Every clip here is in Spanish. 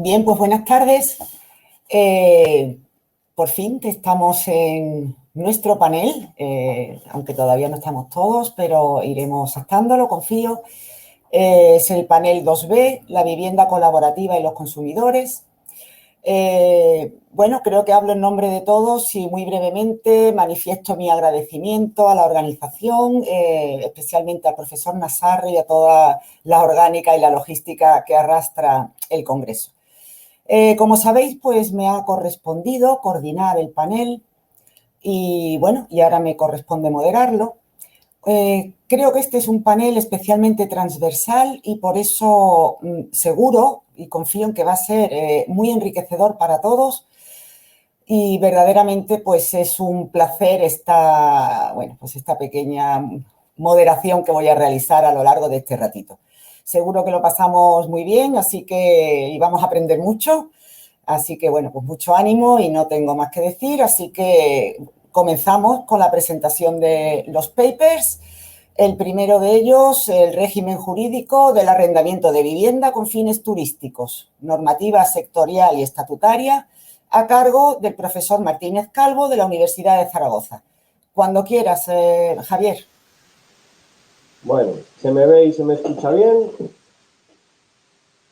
Bien, pues buenas tardes. Por fin estamos en nuestro panel, aunque todavía no estamos todos, pero iremos estándolo, confío. Es el panel 2B, la vivienda colaborativa y los consumidores. Bueno, creo que hablo en nombre de todos y muy brevemente manifiesto mi agradecimiento a la organización, especialmente al profesor Nassarre y a toda la orgánica y la logística que arrastra el Congreso. Como sabéis, pues me ha correspondido coordinar el panel y bueno, y ahora me corresponde moderarlo. Creo que este es un panel especialmente transversal y por eso seguro y confío en que va a ser muy enriquecedor para todos y verdaderamente pues es un placer esta pequeña moderación que voy a realizar a lo largo de este ratito. Seguro que lo pasamos muy bien, así que y vamos a aprender mucho. Así que, bueno, pues mucho ánimo y no tengo más que decir. Así que comenzamos con la presentación de los papers. El primero de ellos, el régimen jurídico del arrendamiento de vivienda con fines turísticos, normativa sectorial y estatutaria, a cargo del profesor Martínez Calvo de la Universidad de Zaragoza. Cuando quieras, Javier. Bueno, se me ve y se me escucha bien.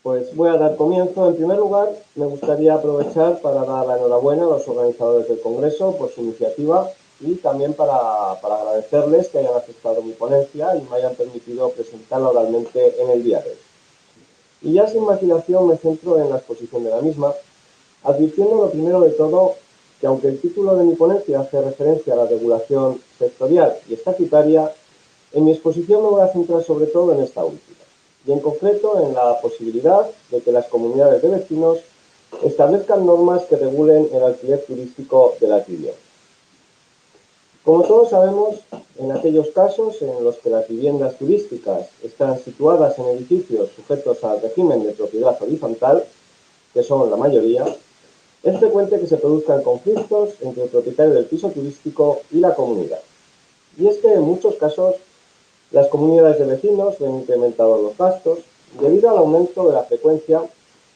Pues voy a dar comienzo. En primer lugar, me gustaría aprovechar para dar la enhorabuena a los organizadores del Congreso por su iniciativa y también para agradecerles que hayan aceptado mi ponencia y me hayan permitido presentarla oralmente en el día de hoy. Y ya sin más dilación me centro en la exposición de la misma, advirtiendo lo primero de todo que aunque el título de mi ponencia hace referencia a la regulación sectorial y estatutaria, en mi exposición me voy a centrar sobre todo en esta última, y en concreto en la posibilidad de que las comunidades de vecinos establezcan normas que regulen el alquiler turístico de las viviendas. Como todos sabemos, en aquellos casos en los que las viviendas turísticas están situadas en edificios sujetos al régimen de propiedad horizontal, que son la mayoría, es frecuente que se produzcan conflictos entre el propietario del piso turístico y la comunidad. Y es que en muchos casos las comunidades de vecinos ven incrementados los gastos debido al aumento de la frecuencia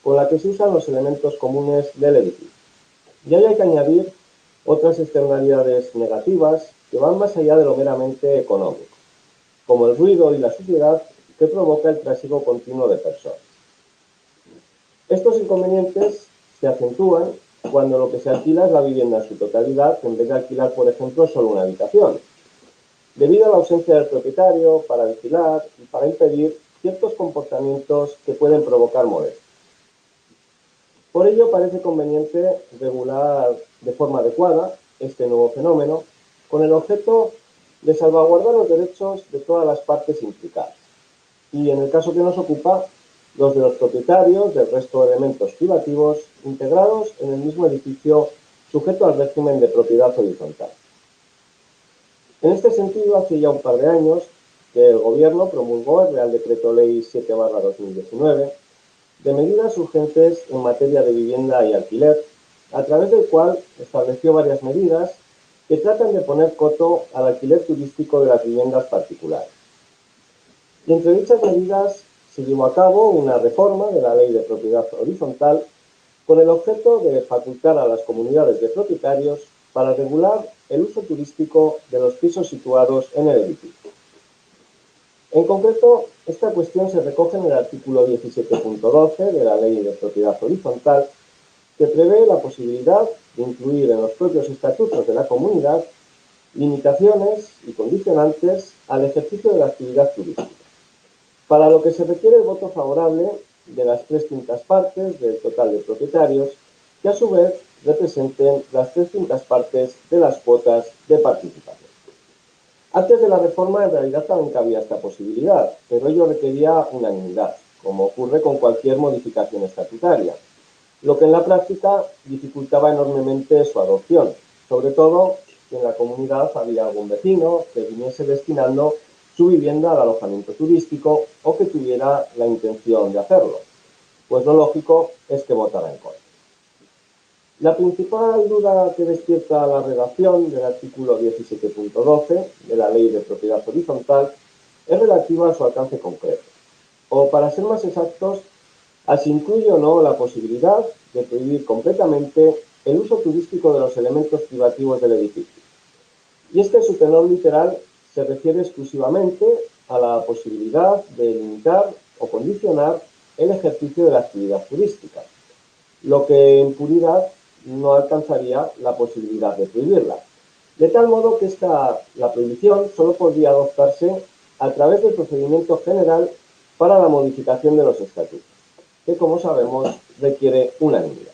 con la que se usan los elementos comunes del edificio. Y ahí hay que añadir otras externalidades negativas que van más allá de lo meramente económico, como el ruido y la suciedad que provoca el tráfico continuo de personas. Estos inconvenientes se acentúan cuando lo que se alquila es la vivienda en su totalidad, en vez de alquilar, por ejemplo, solo una habitación, debido a la ausencia del propietario para vigilar y para impedir ciertos comportamientos que pueden provocar molestias. Por ello, parece conveniente regular de forma adecuada este nuevo fenómeno con el objeto de salvaguardar los derechos de todas las partes implicadas y, en el caso que nos ocupa, los de los propietarios del resto de elementos privativos integrados en el mismo edificio sujeto al régimen de propiedad horizontal. En este sentido, hace ya un par de años que el Gobierno promulgó el Real Decreto Ley 7/2019 de medidas urgentes en materia de vivienda y alquiler, a través del cual estableció varias medidas que tratan de poner coto al alquiler turístico de las viviendas particulares. Y entre dichas medidas se llevó a cabo una reforma de la Ley de Propiedad Horizontal con el objeto de facultar a las comunidades de propietarios para regular el uso turístico de los pisos situados en el edificio. En concreto, esta cuestión se recoge en el artículo 17.12 de la Ley de Propiedad Horizontal, que prevé la posibilidad de incluir en los propios estatutos de la comunidad limitaciones y condicionantes al ejercicio de la actividad turística, para lo que se requiere el voto favorable de las 3/5 partes del total de propietarios, que a su vez representen las 3/5 partes de las cuotas de participación. Antes de la reforma en realidad también cabía esta posibilidad, pero ello requería unanimidad, como ocurre con cualquier modificación estatutaria, lo que en la práctica dificultaba enormemente su adopción, sobre todo si en la comunidad había algún vecino que viniese destinando su vivienda al alojamiento turístico o que tuviera la intención de hacerlo, pues lo lógico es que votara en contra. La principal duda que despierta la redacción del artículo 17.12 de la Ley de Propiedad Horizontal es relativa a su alcance concreto, o para ser más exactos, Así incluye o no la posibilidad de prohibir completamente el uso turístico de los elementos privativos del edificio. Y su tenor literal se refiere exclusivamente a la posibilidad de limitar o condicionar el ejercicio de la actividad turística, lo que en puridad no alcanzaría la posibilidad de prohibirla. De tal modo que la prohibición solo podría adoptarse a través del procedimiento general para la modificación de los estatutos, que como sabemos requiere unanimidad.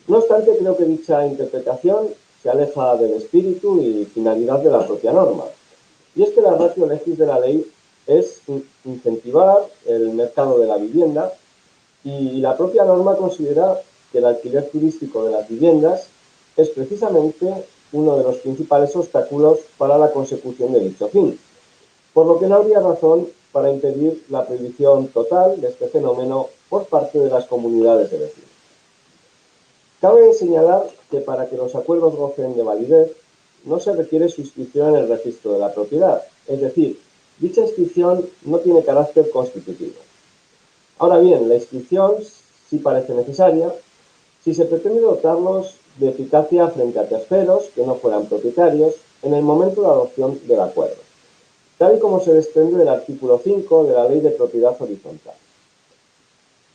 No obstante, creo que dicha interpretación se aleja del espíritu y finalidad de la propia norma. Y es que la ratio legis de la ley es incentivar el mercado de la vivienda y la propia norma considera que el alquiler turístico de las viviendas es precisamente uno de los principales obstáculos para la consecución de dicho fin, por lo que no habría razón para impedir la prohibición total de este fenómeno por parte de las comunidades de vecinos. Cabe señalar que para que los acuerdos gocen de validez no se requiere su inscripción en el registro de la propiedad, es decir, dicha inscripción no tiene carácter constitutivo. Ahora bien, la inscripción sí parece necesaria si se pretende dotarlos de eficacia frente a terceros que no fueran propietarios en el momento de adopción del acuerdo, tal y como se desprende del artículo 5 de la Ley de Propiedad Horizontal.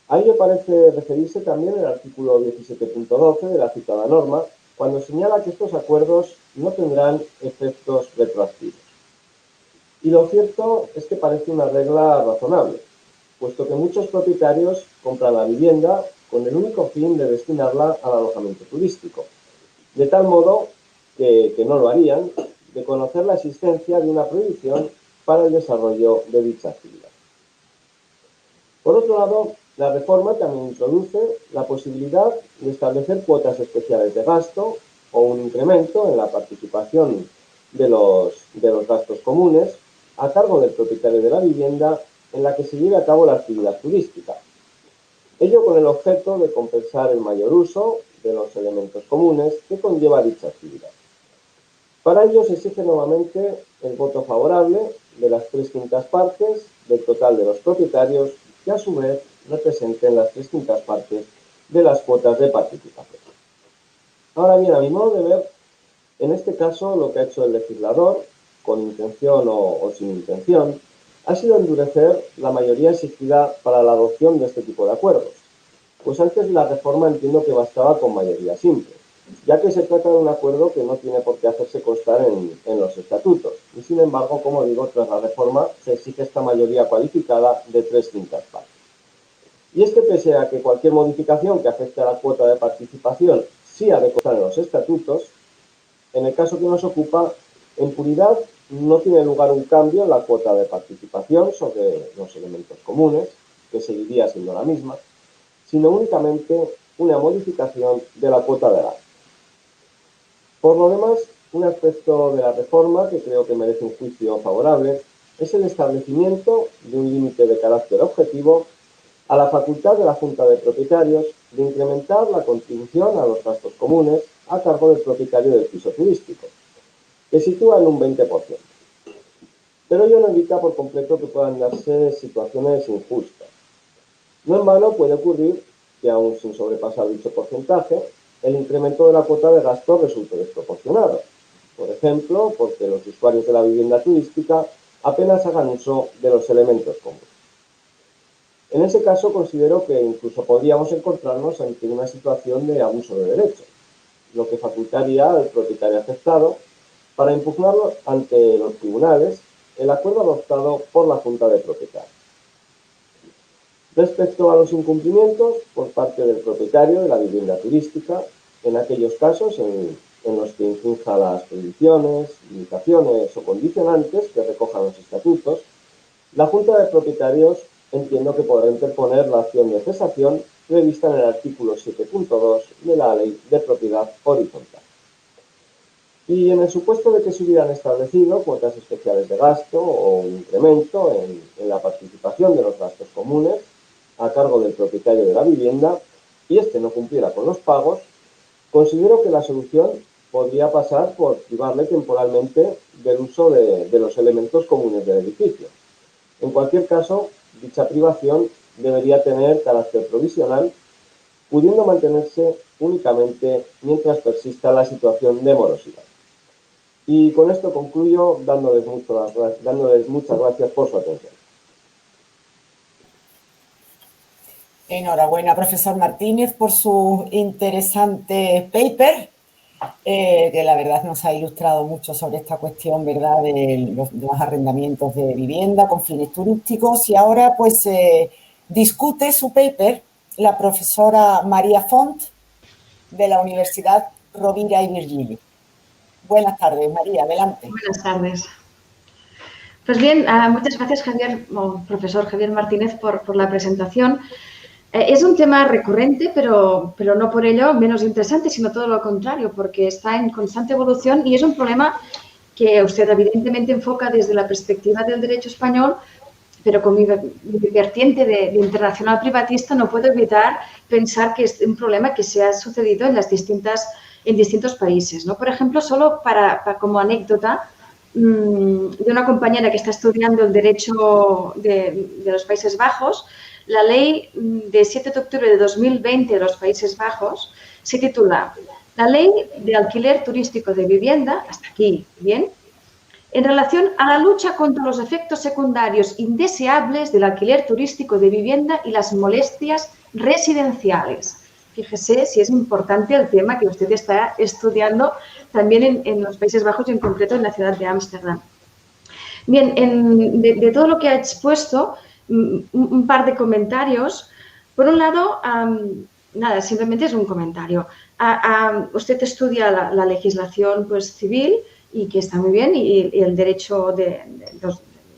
A ello parece referirse también el artículo 17.12 de la citada norma, cuando señala que estos acuerdos no tendrán efectos retroactivos. Y lo cierto es que parece una regla razonable, puesto que muchos propietarios compran la vivienda con el único fin de destinarla al alojamiento turístico, de tal modo que no lo harían de conocer la existencia de una prohibición para el desarrollo de dicha actividad. Por otro lado, la reforma también introduce la posibilidad de establecer cuotas especiales de gasto o un incremento en la participación de los gastos comunes a cargo del propietario de la vivienda en la que se lleve a cabo la actividad turística. Ello con el objeto de compensar el mayor uso de los elementos comunes que conlleva dicha actividad. Para ello se exige nuevamente el voto favorable de las 3/5 partes del total de los propietarios que a su vez representen las 3/5 partes de las cuotas de participación. Ahora bien, a mi modo de ver, en este caso lo que ha hecho el legislador, con intención o sin intención, ha sido endurecer la mayoría exigida para la adopción de este tipo de acuerdos, pues antes la reforma entiendo que bastaba con mayoría simple, ya que se trata de un acuerdo que no tiene por qué hacerse constar en los estatutos, y sin embargo, como digo, tras la reforma se exige esta mayoría cualificada de 3/5 partes. Y es que pese a que cualquier modificación que afecte a la cuota de participación sí ha de constar en los estatutos, en el caso que nos ocupa, en puridad no tiene lugar un cambio en la cuota de participación sobre los elementos comunes, que seguiría siendo la misma, sino únicamente una modificación de la cuota de gasto. Por lo demás, un aspecto de la reforma que creo que merece un juicio favorable es el establecimiento de un límite de carácter objetivo a la facultad de la Junta de Propietarios de incrementar la contribución a los gastos comunes a cargo del propietario del piso turístico, que sitúa en un 20%. Pero ello no evita por completo que puedan darse situaciones injustas. No en vano puede ocurrir que, aun sin sobrepasar dicho porcentaje, el incremento de la cuota de gasto resulte desproporcionado. Por ejemplo, porque los usuarios de la vivienda turística apenas hagan uso de los elementos comunes. En ese caso, considero que incluso podríamos encontrarnos ante una situación de abuso de derechos, lo que facultaría al propietario afectado para impugnarlo ante los tribunales el acuerdo adoptado por la Junta de Propietarios. Respecto a los incumplimientos por parte del propietario de la vivienda turística, en aquellos casos en los que infrinja las prohibiciones, limitaciones o condicionantes que recojan los estatutos, la Junta de Propietarios entiendo que podrá interponer la acción de cesación prevista en el artículo 7.2 de la Ley de Propiedad Horizontal. Y en el supuesto de que se hubieran establecido cuotas especiales de gasto o un incremento en la participación de los gastos comunes a cargo del propietario de la vivienda y éste no cumpliera con los pagos, considero que la solución podría pasar por privarle temporalmente del uso de los elementos comunes del edificio. En cualquier caso, dicha privación debería tener carácter provisional, pudiendo mantenerse únicamente mientras persista la situación de morosidad. Y con esto concluyo dándoles muchas gracias por su atención. Enhorabuena, profesor Martínez, por su interesante paper, que la verdad nos ha ilustrado mucho sobre esta cuestión, ¿verdad?, de los arrendamientos de vivienda con fines turísticos. Y ahora, pues, discute su paper la profesora María Font, de la Universidad Rovira i Virgili. Buenas tardes, María, adelante. Buenas tardes. Pues bien, muchas gracias, profesor Javier Martínez, por la presentación. Es un tema recurrente, pero no por ello menos interesante, sino todo lo contrario, porque está en constante evolución y es un problema que usted evidentemente enfoca desde la perspectiva del derecho español, pero con mi vertiente de internacional privatista no puedo evitar pensar que es un problema que se ha sucedido en distintos países, ¿no? Por ejemplo, solo como anécdota, de una compañera que está estudiando el derecho de los Países Bajos, la ley de 7 de octubre de 2020 de los Países Bajos se titula La Ley de Alquiler Turístico de Vivienda, hasta aquí, bien, en relación a la lucha contra los efectos secundarios indeseables del alquiler turístico de vivienda y las molestias residenciales. Fíjese si es importante el tema que usted está estudiando también en los Países Bajos y en concreto en la ciudad de Ámsterdam. Bien, de todo lo que ha expuesto, un par de comentarios. Por un lado, nada, simplemente es un comentario. Usted estudia la legislación, pues, civil, y que está muy bien, y el derecho de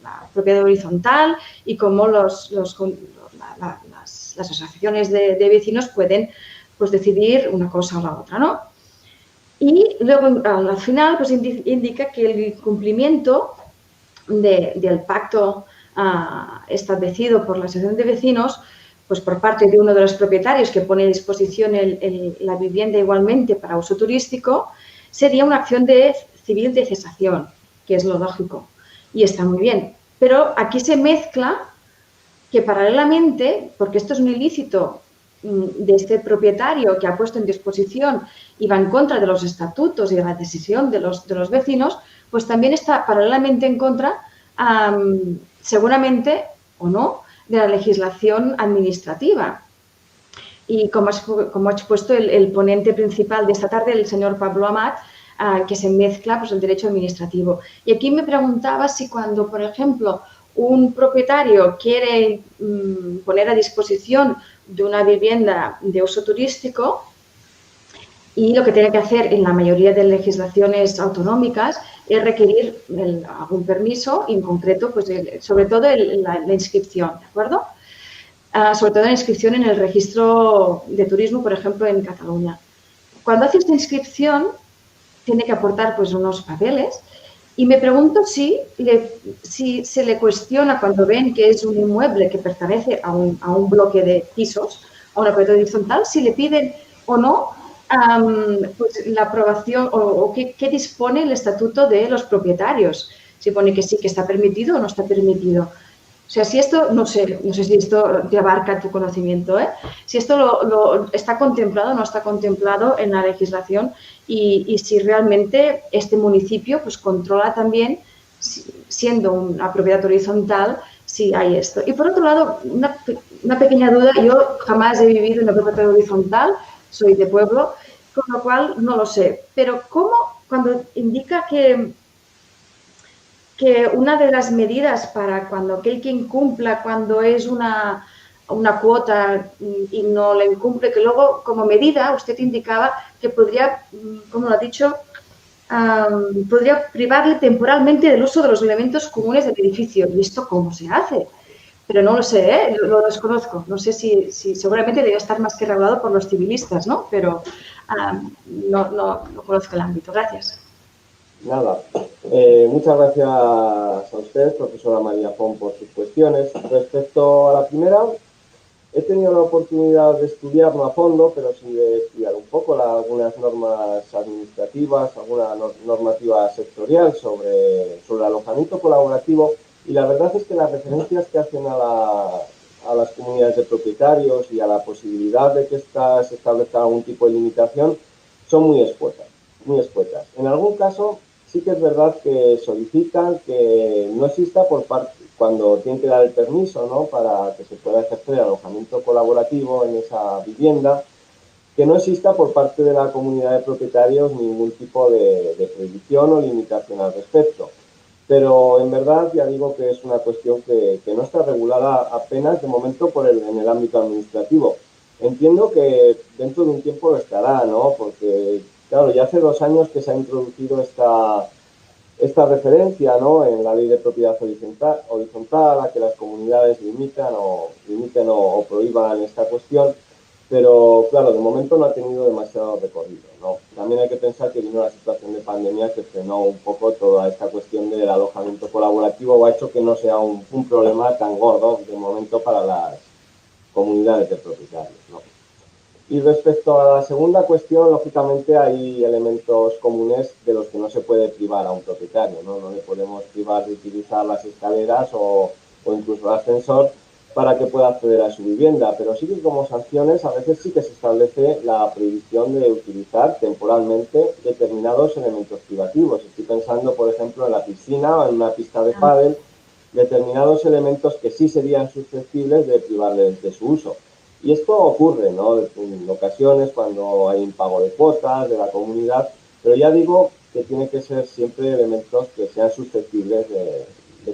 la propiedad horizontal y cómo las asociaciones de vecinos pueden, pues, decidir una cosa o la otra, ¿no? Y luego, al final, pues, indica que el cumplimiento del pacto establecido por la asociación de vecinos, pues por parte de uno de los propietarios que pone a disposición la vivienda igualmente para uso turístico, sería una acción civil de cesación, que es lo lógico, y está muy bien. Pero aquí se mezcla que paralelamente, porque esto es un ilícito de este propietario que ha puesto en disposición y va en contra de los estatutos y de la decisión de los vecinos, pues también está paralelamente en contra, seguramente o no, de la legislación administrativa. Y como ha expuesto el ponente principal de esta tarde, el señor Pablo Amat, que se mezcla, pues, el derecho administrativo. Y aquí me preguntaba si cuando, por ejemplo, un propietario quiere poner a disposición de una vivienda de uso turístico, y lo que tiene que hacer en la mayoría de legislaciones autonómicas es requerir algún permiso, y en concreto, pues, sobre todo la inscripción, ¿de acuerdo? Sobre todo la inscripción en el registro de turismo, por ejemplo, en Cataluña. Cuando hace esta inscripción, tiene que aportar, pues, unos papeles, y me pregunto si se le cuestiona cuando ven que es un inmueble que pertenece a un bloque de pisos, a una propiedad horizontal, si le piden o no pues, la aprobación o qué dispone el estatuto de los propietarios. Si pone que sí, que está permitido o no está permitido. O sea, si esto, no sé si esto te abarca tu conocimiento, si esto está contemplado o no está contemplado en la legislación, y si realmente este municipio, pues, controla también, siendo una propiedad horizontal, si hay esto. Y por otro lado, una pequeña duda: yo jamás he vivido en una propiedad horizontal, soy de pueblo, con lo cual no lo sé. Pero ¿cómo, cuando indica que una de las medidas para cuando aquel que incumpla, cuando es una cuota y no la incumple, que luego como medida usted indicaba que podría, como lo ha dicho, podría privarle temporalmente del uso de los elementos comunes del edificio? ¿Y esto cómo se hace? Pero no lo sé, lo desconozco. No sé si seguramente debe estar más que regulado por los civilistas, ¿no? Pero no conozco el ámbito. Gracias. Nada. Muchas gracias a usted, profesora María Font, por sus cuestiones. Respecto a la primera, he tenido la oportunidad de estudiarlo a fondo, pero sí de estudiar un poco algunas normas administrativas, alguna normativa sectorial sobre alojamiento colaborativo, y la verdad es que las referencias que hacen a a las comunidades de propietarios y a la posibilidad de que éstas establezcan algún tipo de limitación son muy escuetas, muy escuetas. En algún caso sí que es verdad que solicitan que no exista por parte, cuando tienen que dar el permiso, ¿no?, para que se pueda ejercer el alojamiento colaborativo en esa vivienda, que no exista por parte de la comunidad de propietarios ningún tipo de prohibición o limitación al respecto. Pero en verdad ya digo que es una cuestión que no está regulada apenas de momento en el ámbito administrativo. Entiendo que dentro de un tiempo lo estará, ¿no? Porque, claro, ya hace 2 años que se ha introducido esta referencia, ¿no?, en la ley de propiedad horizontal a que las comunidades limiten o prohíban esta cuestión, pero claro, de momento no ha tenido demasiado recorrido, ¿no? También hay que pensar que vino la situación de pandemia que frenó un poco toda esta cuestión del alojamiento colaborativo o ha hecho que no sea un problema tan gordo de momento para las comunidades de propietarios, ¿no? Y respecto a la segunda cuestión, lógicamente hay elementos comunes de los que no se puede privar a un propietario, ¿no? No le podemos privar de utilizar las escaleras o incluso el ascensor para que pueda acceder a su vivienda, pero sí que como sanciones a veces sí que se establece la prohibición de utilizar temporalmente determinados elementos privativos. Estoy pensando, por ejemplo, en la piscina o en una pista de pádel, determinados elementos que sí serían susceptibles de privarles de su uso. Y esto ocurre, ¿no?, en ocasiones cuando hay impago de cuotas de la comunidad, pero ya digo que tiene que ser siempre elementos que sean susceptibles de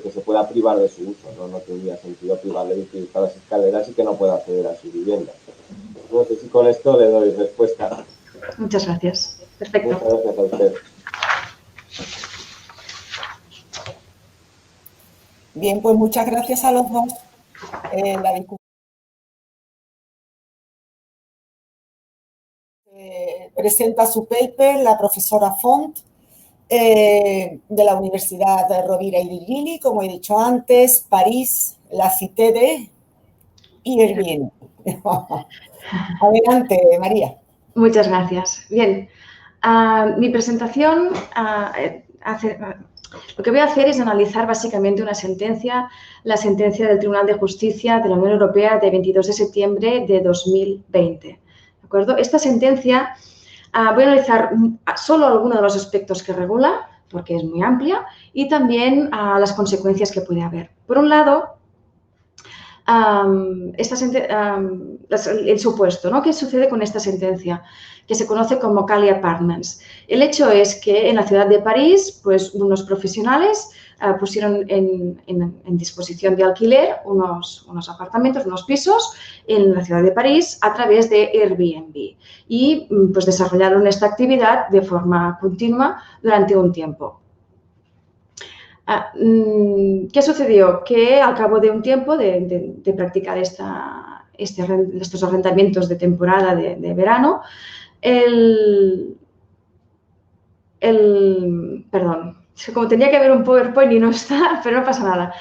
que se pueda privar de su uso, ¿no? No tendría sentido privarle de utilizar las escaleras y que no pueda acceder a su vivienda. No sé si con esto le doy respuesta. Muchas gracias. Perfecto. Muchas gracias a usted. Bien, pues muchas gracias a los dos. La discusión presenta su paper la profesora Font de la Universidad Rovira i Virgili, como he dicho antes, París, la Cité de y Airbnb. Adelante, María. Muchas gracias. Bien, mi presentación lo que voy a hacer es analizar básicamente una sentencia, la sentencia del Tribunal de Justicia de la Unión Europea de 22 de septiembre de 2020. ¿De acuerdo? Esta sentencia, voy a analizar solo algunos de los aspectos que regula, porque es muy amplia, y también las consecuencias que puede haber. Por un lado, el supuesto, ¿no? ¿Qué sucede con esta sentencia? Que se conoce como Cali Apartments. El hecho es que en la ciudad de París, pues unos profesionales pusieron en disposición de alquiler unos apartamentos, unos pisos en la ciudad de París a través de Airbnb y pues desarrollaron esta actividad de forma continua durante un tiempo. ¿Qué sucedió? Que al cabo de un tiempo de practicar estos arrendamientos de temporada de verano, perdón, como tenía que haber un PowerPoint y no está, pero no pasa nada.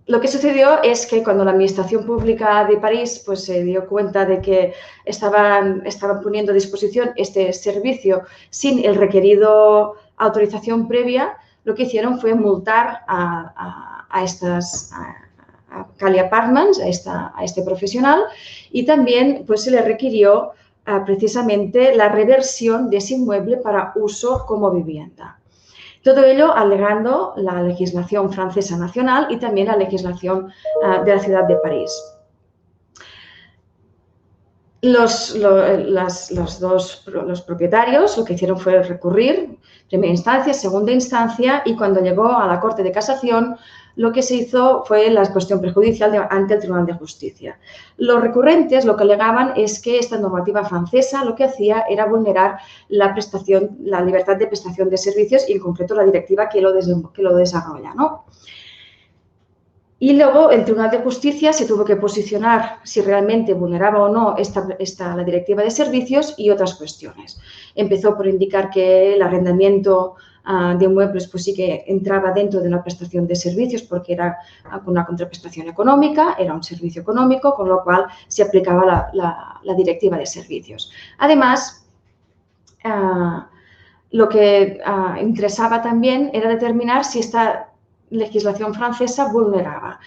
Lo que sucedió es que cuando la Administración Pública de París pues, se dio cuenta de que estaban poniendo a disposición este servicio sin el requerido autorización previa, lo que hicieron fue multar a Cali Apartments, a este profesional, y también pues, se le requirió precisamente la reversión de ese inmueble para uso como vivienda. Todo ello alegando la legislación francesa nacional y también la legislación de la ciudad de París. Los propietarios lo que hicieron fue recurrir, primera instancia, segunda instancia, y cuando llegó a la Corte de Casación, lo que se hizo fue la cuestión prejudicial ante el Tribunal de Justicia. Los recurrentes lo que alegaban es que esta normativa francesa lo que hacía era vulnerar la libertad de prestación de servicios y en concreto la directiva que lo desarrolla, ¿no? Y luego el Tribunal de Justicia se tuvo que posicionar si realmente vulneraba o no la directiva de servicios y otras cuestiones. Empezó por indicar que el arrendamiento de inmuebles pues sí que entraba dentro de una prestación de servicios porque era una contraprestación económica, era un servicio económico, con lo cual se aplicaba la directiva de servicios. Además, lo que interesaba también era determinar si esta legislación francesa vulneraba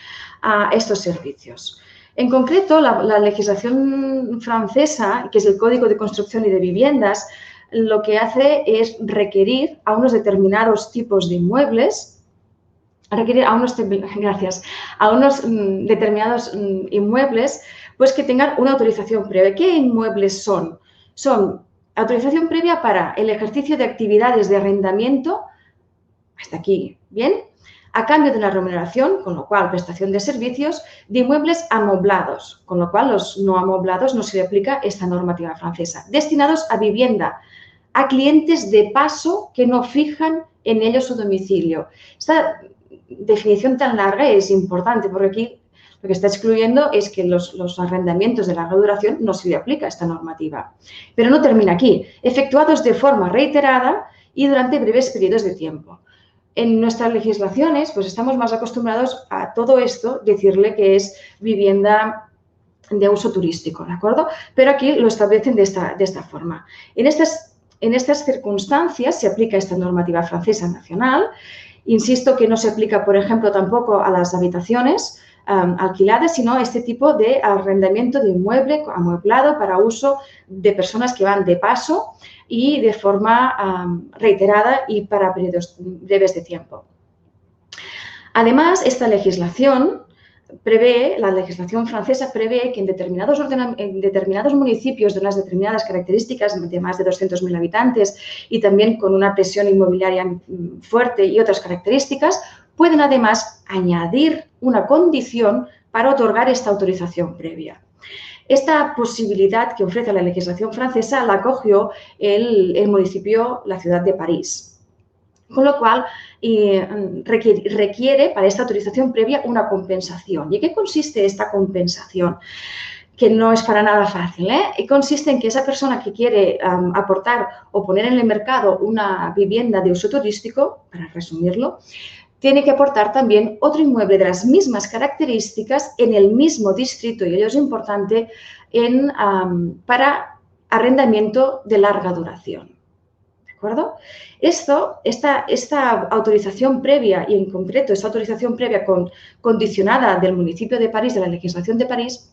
a estos servicios. En concreto, la legislación francesa, que es el Código de Construcción y de Viviendas, lo que hace es requerir a unos determinados tipos de inmuebles, determinados inmuebles, pues que tengan una autorización previa. ¿Qué inmuebles son? Son autorización previa para el ejercicio de actividades de arrendamiento, hasta aquí, ¿bien?, a cambio de una remuneración, con lo cual prestación de servicios, de inmuebles amoblados, con lo cual los no amoblados no se le aplica esta normativa francesa, destinados a vivienda, a clientes de paso que no fijan en ellos su domicilio. Esta definición tan larga es importante porque aquí lo que está excluyendo es que los arrendamientos de larga duración no se le aplica esta normativa. Pero no termina aquí. Efectuados de forma reiterada y durante breves periodos de tiempo. En nuestras legislaciones, pues estamos más acostumbrados a todo esto, decirle que es vivienda de uso turístico, ¿de acuerdo? Pero aquí lo establecen de esta forma. En estas circunstancias se aplica esta normativa francesa nacional. Insisto que no se aplica, por ejemplo, tampoco a las habitaciones alquiladas, sino a este tipo de arrendamiento de inmueble amueblado para uso de personas que van de paso y de forma reiterada y para periodos breves de tiempo. Además, esta legislación la legislación francesa prevé que en determinados municipios de unas determinadas características de más de 200.000 habitantes y también con una presión inmobiliaria fuerte y otras características, pueden además añadir una condición para otorgar esta autorización previa. Esta posibilidad que ofrece la legislación francesa la acogió el municipio, la ciudad de París. Con lo cual, requiere para esta autorización previa una compensación. ¿Y en qué consiste esta compensación? Que no es para nada fácil, ¿eh? Consiste en que esa persona que quiere aportar o poner en el mercado una vivienda de uso turístico, para resumirlo, tiene que aportar también otro inmueble de las mismas características en el mismo distrito, y ello es importante, para arrendamiento de larga duración. ¿De acuerdo? Esta autorización previa, y en concreto esta autorización previa condicionada del municipio de París, de la legislación de París,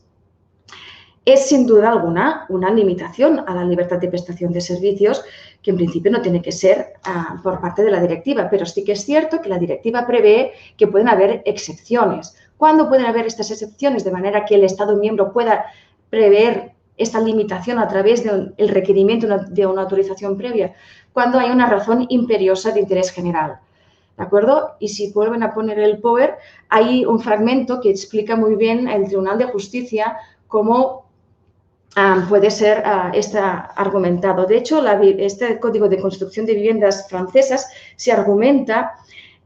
es sin duda alguna una limitación a la libertad de prestación de servicios que en principio no tiene que ser por parte de la directiva, pero sí que es cierto que la directiva prevé que pueden haber excepciones. ¿Cuándo pueden haber estas excepciones? De manera que el Estado miembro pueda prever esta limitación a través del requerimiento de una autorización previa, cuando hay una razón imperiosa de interés general. ¿De acuerdo? Y si vuelven a poner el POWER, hay un fragmento que explica muy bien el Tribunal de Justicia cómo puede ser argumentado. De hecho, este Código de Construcción de Viviendas francesas se argumenta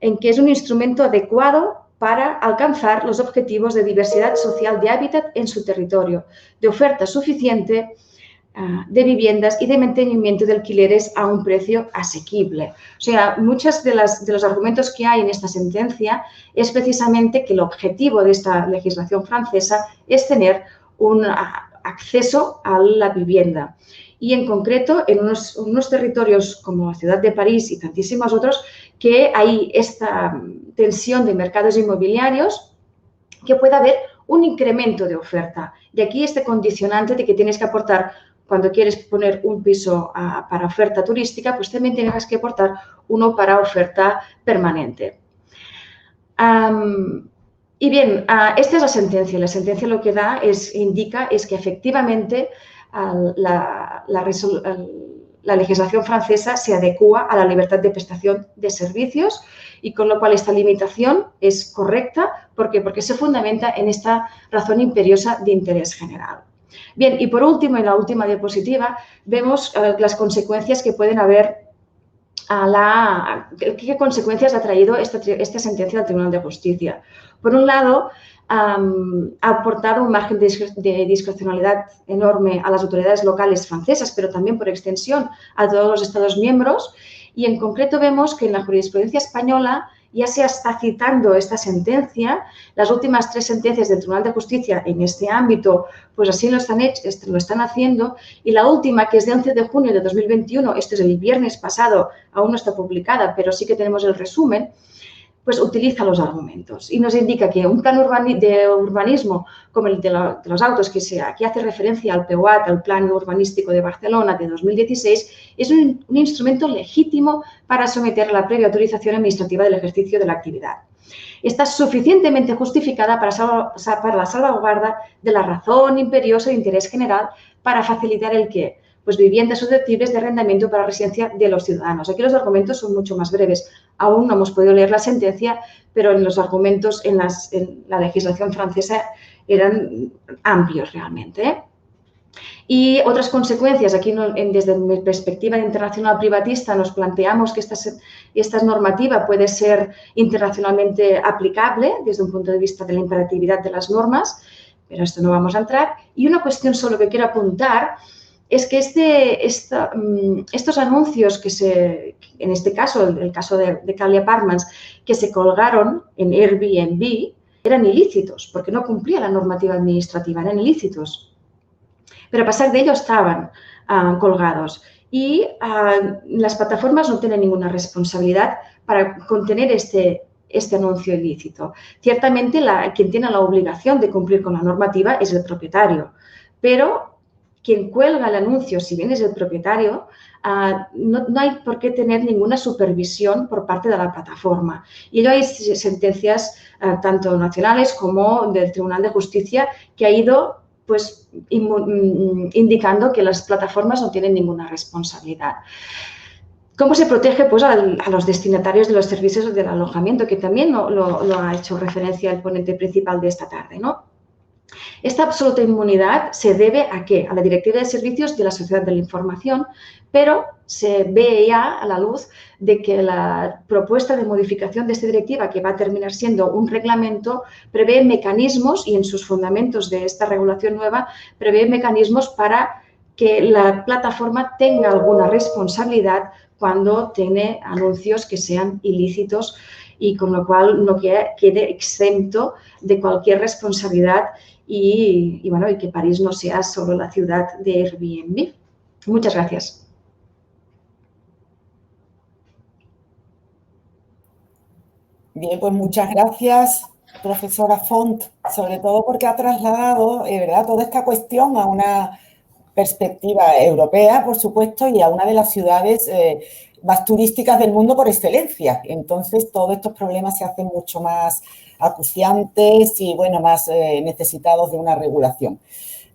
en que es un instrumento adecuado para alcanzar los objetivos de diversidad social de hábitat en su territorio, de oferta suficiente de viviendas y de mantenimiento de alquileres a un precio asequible. O sea, muchos de los argumentos que hay en esta sentencia es precisamente que el objetivo de esta legislación francesa es tener un acceso a la vivienda. Y en concreto, en unos territorios como la ciudad de París y tantísimos otros, que hay esta tensión de mercados inmobiliarios, que puede haber un incremento de oferta. De aquí este condicionante de que tienes que aportar, cuando quieres poner un piso para oferta turística, pues también tienes que aportar uno para oferta permanente. Y bien, esta es la sentencia. La sentencia lo que indica es que efectivamente la legislación francesa se adecúa a la libertad de prestación de servicios y con lo cual esta limitación es correcta. ¿Por qué? Porque se fundamenta en esta razón imperiosa de interés general. Bien, y por último, en la última diapositiva, vemos las consecuencias que pueden haber ¿qué consecuencias ha traído esta sentencia del Tribunal de Justicia? Por un lado, ha aportado un margen de discrecionalidad enorme a las autoridades locales francesas, pero también por extensión a todos los Estados miembros. Y en concreto vemos que en la jurisprudencia española ya se está citando esta sentencia. Las últimas 3 sentencias del Tribunal de Justicia en este ámbito, pues así lo están haciendo. Y la última, que es de 11 de junio de 2021, esto es el viernes pasado, aún no está publicada, pero sí que tenemos el resumen, pues utiliza los argumentos y nos indica que un plan de urbanismo como el de los autos, que aquí hace referencia al PUAT, al Plan Urbanístico de Barcelona de 2016, es un instrumento legítimo para someter a la previa autorización administrativa del ejercicio de la actividad. Está suficientemente justificada para la salvaguarda de la razón imperiosa de interés general para facilitar el ¿qué? Pues viviendas susceptibles de arrendamiento para residencia de los ciudadanos. Aquí los argumentos son mucho más breves. Aún no hemos podido leer la sentencia, pero en los argumentos en la legislación francesa eran amplios realmente, ¿eh? Y otras consecuencias, aquí desde mi perspectiva internacional privatista nos planteamos que esta normativa puede ser internacionalmente aplicable desde un punto de vista de la imperatividad de las normas, pero esto no vamos a entrar. Y una cuestión solo que quiero apuntar es que estos anuncios en este caso, el caso de Cali Apartments, que se colgaron en Airbnb, eran ilícitos, porque no cumplía la normativa administrativa, eran ilícitos. Pero a pesar de ello estaban colgados y las plataformas no tienen ninguna responsabilidad para contener este anuncio ilícito. Ciertamente, quien tiene la obligación de cumplir con la normativa es el propietario, pero quien cuelga el anuncio, si bien es el propietario, no hay por qué tener ninguna supervisión por parte de la plataforma. Y ello hay sentencias tanto nacionales como del Tribunal de Justicia que ha ido pues indicando que las plataformas no tienen ninguna responsabilidad. ¿Cómo se protege? Pues a los destinatarios de los servicios del alojamiento, que también lo ha hecho referencia el ponente principal de esta tarde, ¿no? Esta absoluta inmunidad se debe ¿a qué? A la Directiva de Servicios de la Sociedad de la Información, pero se ve ya a la luz de que la propuesta de modificación de esta directiva, que va a terminar siendo un reglamento, prevé mecanismos y en sus fundamentos de esta regulación nueva prevé mecanismos para que la plataforma tenga alguna responsabilidad cuando tiene anuncios que sean ilícitos y con lo cual no quede exento de cualquier responsabilidad y que París no sea solo la ciudad de Airbnb. Muchas gracias. Bien, pues muchas gracias, profesora Font, sobre todo porque ha trasladado, ¿verdad?, toda esta cuestión a una perspectiva europea, por supuesto, y a una de las ciudades más turísticas del mundo por excelencia. Entonces, todos estos problemas se hacen mucho más acuciantes y, bueno, más necesitados de una regulación.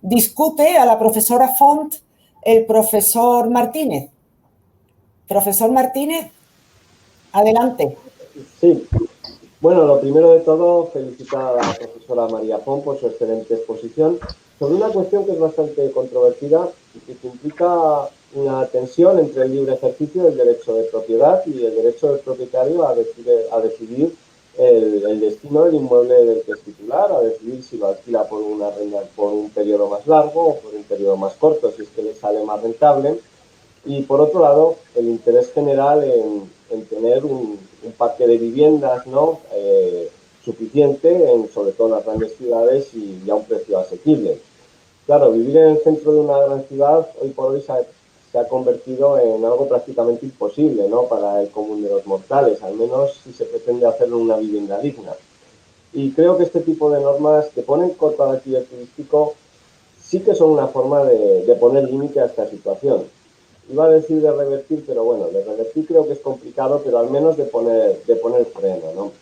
Discute a la profesora Font el profesor Martínez. Profesor Martínez, adelante. Sí. Bueno, lo primero de todo, felicitar a la profesora María Font por su excelente exposición sobre una cuestión que es bastante controvertida y que implica una tensión entre el libre ejercicio del derecho de propiedad y el derecho del propietario a decidir el destino del inmueble del que es titular, a decidir si lo alquila por un periodo más largo o por un periodo más corto, si es que le sale más rentable. Y por otro lado, el interés general en tener un parque de viviendas, ¿no?, suficiente, sobre todo en las grandes ciudades y a un precio asequible. Claro, vivir en el centro de una gran ciudad hoy por hoy se ha convertido en algo prácticamente imposible, ¿no?, para el común de los mortales, al menos si se pretende hacerlo en una vivienda digna. Y creo que este tipo de normas que ponen coto al alquiler turístico sí que son una forma de poner límite a esta situación. Iba a decir de revertir, pero bueno, de revertir creo que es complicado, pero al menos de poner freno, ¿no?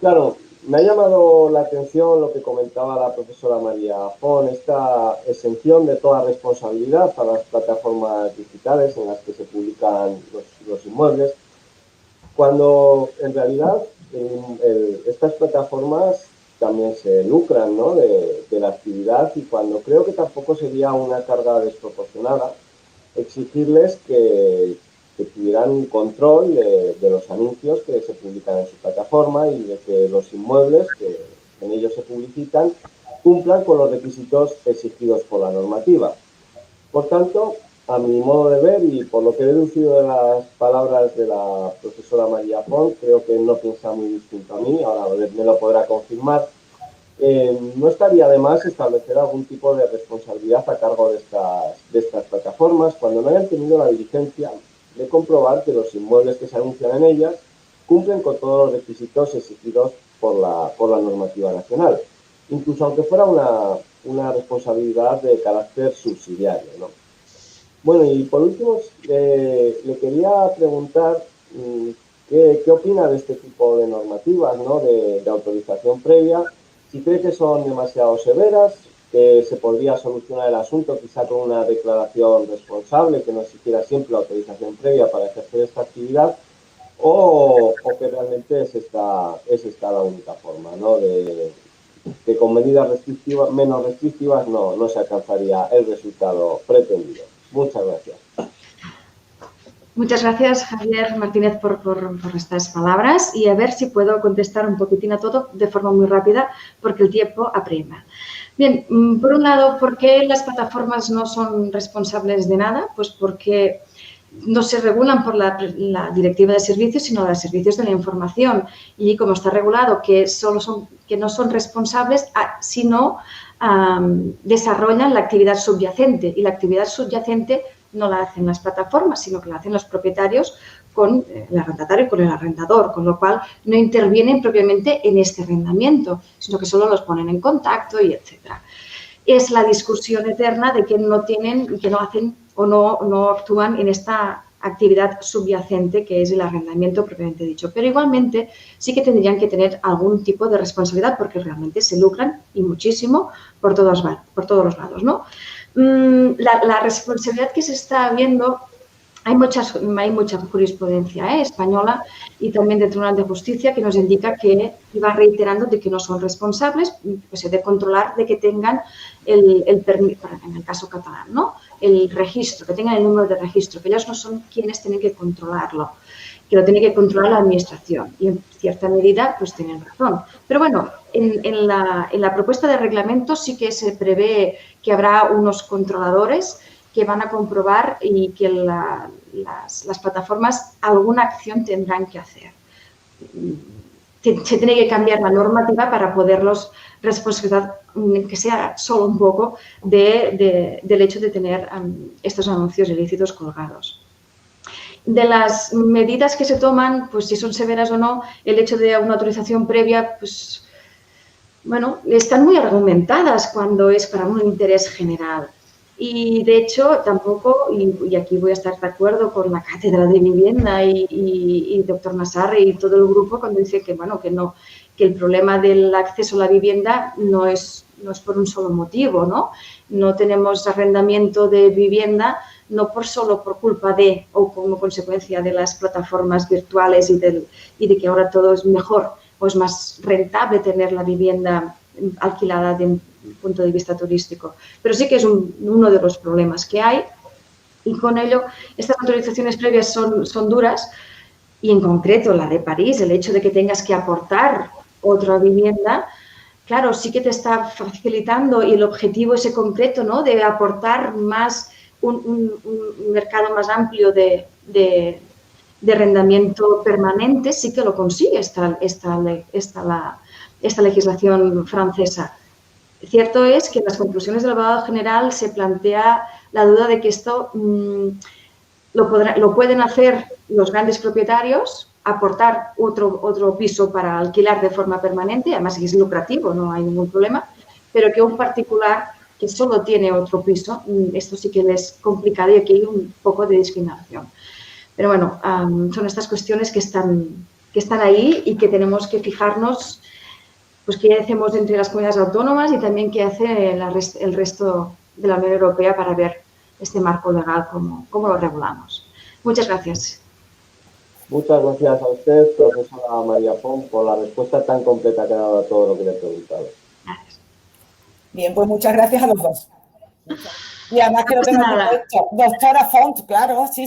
Claro, me ha llamado la atención lo que comentaba la profesora María Font, esta exención de toda responsabilidad para las plataformas digitales en las que se publican los inmuebles, cuando en realidad estas plataformas también se lucran, ¿no?, de la actividad, y cuando creo que tampoco sería una carga desproporcionada exigirles que tuvieran un control de los anuncios que se publican en su plataforma y de que los inmuebles que en ellos se publicitan cumplan con los requisitos exigidos por la normativa. Por tanto, a mi modo de ver y por lo que he deducido de las palabras de la profesora María Font, creo que no piensa muy distinto a mí, ahora me lo podrá confirmar. No estaría de más establecer algún tipo de responsabilidad a cargo de estas plataformas cuando no hayan tenido la diligencia de comprobar que los inmuebles que se anuncian en ellas cumplen con todos los requisitos exigidos por la normativa nacional, incluso aunque fuera una responsabilidad de carácter subsidiario, ¿no? Bueno, y por último, le quería preguntar qué opina de este tipo de normativas, ¿no?, de autorización previa, si cree que son demasiado severas, que se podría solucionar el asunto quizá con una declaración responsable que no exigiera siempre la autorización previa para ejercer esta actividad, o que realmente es esta la única forma, ¿no?, de que con medidas menos restrictivas no se alcanzaría el resultado pretendido. Muchas gracias. Muchas gracias, Javier Martínez, por estas palabras, y a ver si puedo contestar un poquitín a todo de forma muy rápida porque el tiempo apremia. Bien, por un lado, ¿por qué las plataformas no son responsables de nada? Pues porque no se regulan por la Directiva de Servicios, sino los servicios de la información. Y como está regulado que no son responsables si no desarrollan la actividad subyacente. Y la actividad subyacente no la hacen las plataformas, sino que la hacen los propietarios con el arrendatario y con el arrendador, con lo cual no intervienen propiamente en este arrendamiento, sino que solo los ponen en contacto y etcétera. Es la discusión eterna de que no hacen o no actúan en esta actividad subyacente que es el arrendamiento propiamente dicho. Pero igualmente sí que tendrían que tener algún tipo de responsabilidad porque realmente se lucran y muchísimo por todos los lados, ¿no? La responsabilidad que se está viendo, hay mucha jurisprudencia española y también del Tribunal de Justicia que nos indica que va reiterando de que no son responsables, pues de controlar de que tengan el permiso, en el caso catalán, ¿no?, el registro, que tengan el número de registro, que ellos no son quienes tienen que controlarlo, que lo tiene que controlar la Administración y en cierta medida pues tienen razón. Pero bueno, en la propuesta de reglamento sí que se prevé que habrá unos controladores que van a comprobar y que las plataformas alguna acción tendrán que hacer. Se tiene que cambiar la normativa para poderlos responsabilizar, que sea solo un poco, del hecho de tener estos anuncios ilícitos colgados. De las medidas que se toman, pues si son severas o no, el hecho de una autorización previa, pues bueno, están muy argumentadas cuando es para un interés general. Y de hecho tampoco, y aquí voy a estar de acuerdo con la Cátedra de Vivienda y doctor Nassarri y todo el grupo cuando dice que bueno, que el problema del acceso a la vivienda no es por un solo motivo, ¿no? No tenemos arrendamiento de vivienda no solo por culpa de o como consecuencia de las plataformas virtuales y de que ahora todo es mejor o es más rentable tener la vivienda alquilada de un punto de vista turístico. Pero sí que es uno de los problemas que hay y con ello estas autorizaciones previas son duras y en concreto la de París, el hecho de que tengas que aportar otra vivienda, claro, sí que te está facilitando y el objetivo ese concreto, ¿no?, de aportar más un mercado más amplio de arrendamiento permanente, sí que lo consigue esta legislación francesa. Cierto es que en las conclusiones del abogado general se plantea la duda de que esto lo pueden hacer los grandes propietarios, aportar otro piso para alquilar de forma permanente, además es lucrativo, no hay ningún problema, pero que un particular que solo tiene otro piso, esto sí que es complicado y aquí hay un poco de discriminación. Pero bueno, son estas cuestiones que están ahí y que tenemos que fijarnos, pues qué hacemos entre las comunidades autónomas y también qué hace el resto de la Unión Europea para ver este marco legal, cómo lo regulamos. Muchas gracias. Muchas gracias a usted, profesora María Font, por la respuesta tan completa que ha dado a todo lo que le he preguntado. Gracias. Bien, pues muchas gracias a los dos. Y además que lo tengo hecho. Doctora Font, claro, sí.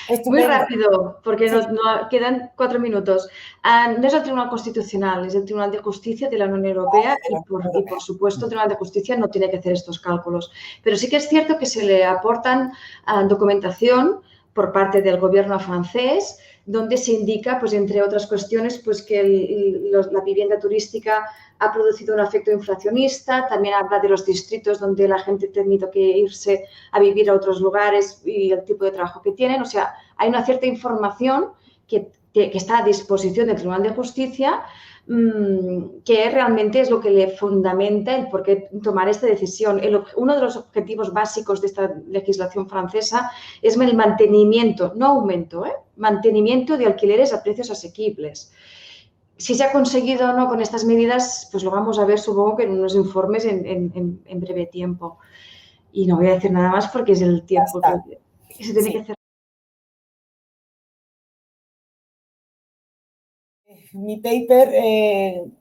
Estupendo. Muy rápido, porque no quedan 4 minutos. No es el Tribunal Constitucional, es el Tribunal de Justicia de la Unión Europea y por supuesto, el Tribunal de Justicia no tiene que hacer estos cálculos. Pero sí que es cierto que se le aportan documentación por parte del gobierno francés, donde se indica, pues entre otras cuestiones, pues que la vivienda turística ha producido un efecto inflacionista, también habla de los distritos donde la gente ha tenido que irse a vivir a otros lugares y el tipo de trabajo que tienen. O sea, hay una cierta información que que está a disposición del Tribunal de Justicia, que realmente es lo que le fundamenta el por qué tomar esta decisión. Uno de los objetivos básicos de esta legislación francesa es el mantenimiento, no aumento, mantenimiento de alquileres a precios asequibles. Si se ha conseguido o no con estas medidas, pues lo vamos a ver, supongo que en unos informes en breve tiempo. Y no voy a decir nada más porque es el tiempo que se tiene que hacer. Mi paper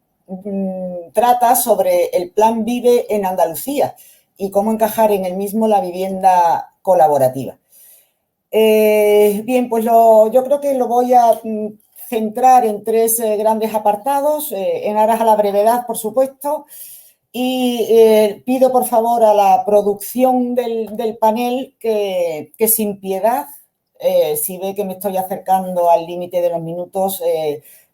trata sobre el Plan Vive en Andalucía y cómo encajar en el mismo la vivienda colaborativa. Bien, pues yo creo que lo voy a centrar en tres grandes apartados, en aras a la brevedad, por supuesto, y pido, por favor, a la producción del panel que sin piedad, si ve que me estoy acercando al límite de los minutos,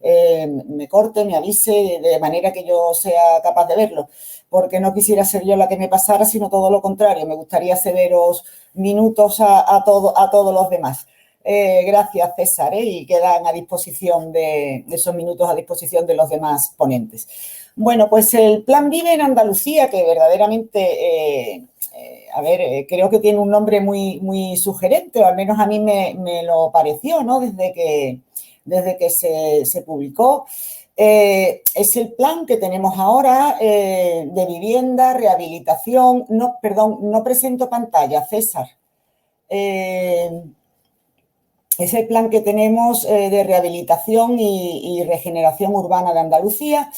me corte, me avise, de manera que yo sea capaz de verlo, porque no quisiera ser yo la que me pasara, sino todo lo contrario. Me gustaría cederos minutos a todos los demás. Gracias, César, y quedan a disposición de esos minutos a disposición de los demás ponentes. Bueno, pues el Plan Vive en Andalucía, que verdaderamente, creo que tiene un nombre muy sugerente, o al menos a mí me lo pareció, ¿no? Desde que se publicó. Es el plan que tenemos ahora de vivienda, rehabilitación. No, perdón, no presento pantalla, César. Es el plan que tenemos de rehabilitación y regeneración urbana de Andalucía,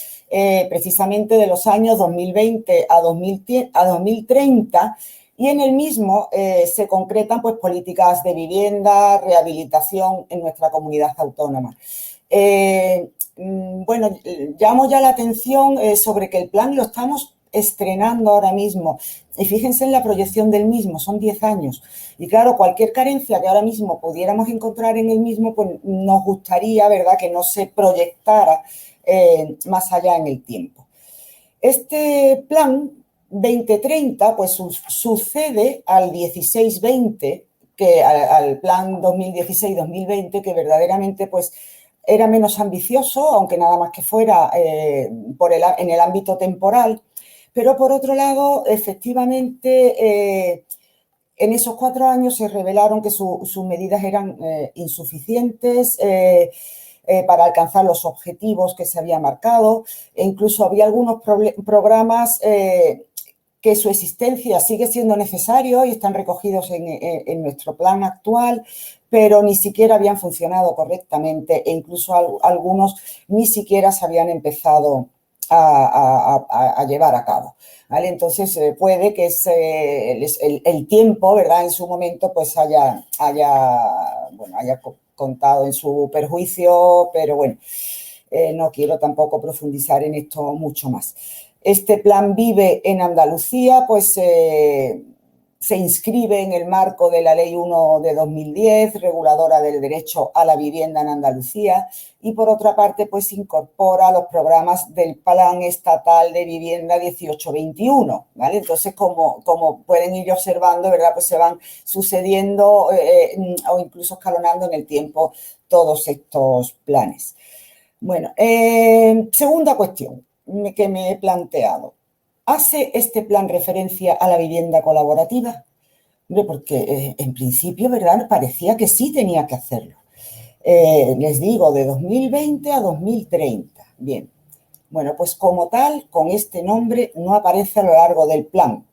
precisamente de los años 2020 a 2030, y en el mismo se concretan pues, políticas de vivienda, rehabilitación en nuestra comunidad autónoma. Bueno, llamo ya la atención sobre que el plan lo estamos estrenando ahora mismo. Y fíjense en la proyección del mismo, son 10 años. Y claro, cualquier carencia que ahora mismo pudiéramos encontrar en el mismo, pues nos gustaría, ¿verdad?, que no se proyectara más allá en el tiempo. Este plan 2030, pues sucede al 16-20, al plan 2016-2020, que verdaderamente, pues, era menos ambicioso, aunque nada más que fuera en el ámbito temporal. Pero, por otro lado, efectivamente, en esos 4 años se revelaron que sus medidas eran insuficientes para alcanzar los objetivos que se había marcado, e incluso había algunos programas que su existencia sigue siendo necesario y están recogidos en nuestro plan actual, pero ni siquiera habían funcionado correctamente e incluso algunos ni siquiera se habían empezado a llevar a cabo, ¿vale? Entonces, puede que el tiempo, ¿verdad?, en su momento, pues haya contado en su perjuicio, pero bueno, no quiero tampoco profundizar en esto mucho más. Este plan Vive en Andalucía, pues se inscribe en el marco de la Ley 1 de 2010, reguladora del derecho a la vivienda en Andalucía, y por otra parte, pues incorpora los programas del Plan Estatal de Vivienda 18-21, ¿vale? Entonces, como pueden ir observando, ¿verdad?, pues se van sucediendo o incluso escalonando en el tiempo todos estos planes. Bueno, segunda cuestión que me he planteado. ¿Hace este plan referencia a la vivienda colaborativa? Hombre, porque en principio, ¿verdad?, parecía que sí tenía que hacerlo. Les digo, de 2020 a 2030. Bien, bueno, pues como tal, con este nombre no aparece a lo largo del plan.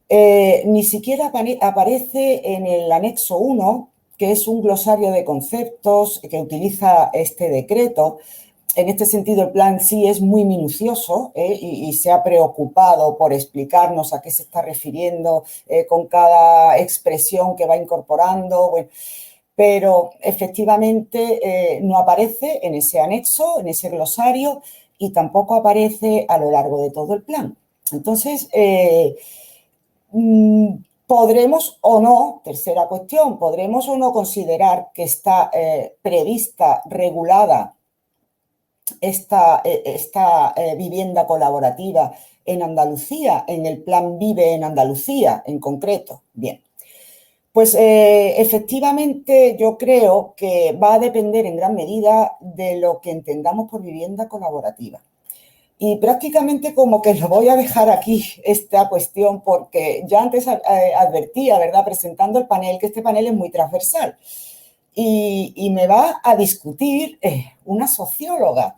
Ni siquiera aparece en el anexo 1, que es un glosario de conceptos que utiliza este decreto. En este sentido, el plan sí es muy minucioso y se ha preocupado por explicarnos a qué se está refiriendo con cada expresión que va incorporando. Bueno, pero efectivamente no aparece en ese anexo, en ese glosario, y tampoco aparece a lo largo de todo el plan. Entonces, podremos o no, tercera cuestión, podremos o no considerar que está prevista, regulada esta vivienda colaborativa en Andalucía, en el plan Vive en Andalucía en concreto. Bien, Pues efectivamente yo creo que va a depender en gran medida de lo que entendamos por vivienda colaborativa. Y prácticamente como que lo voy a dejar aquí esta cuestión porque ya antes advertía, ¿verdad?, presentando el panel, que este panel es muy transversal y me va a discutir una socióloga.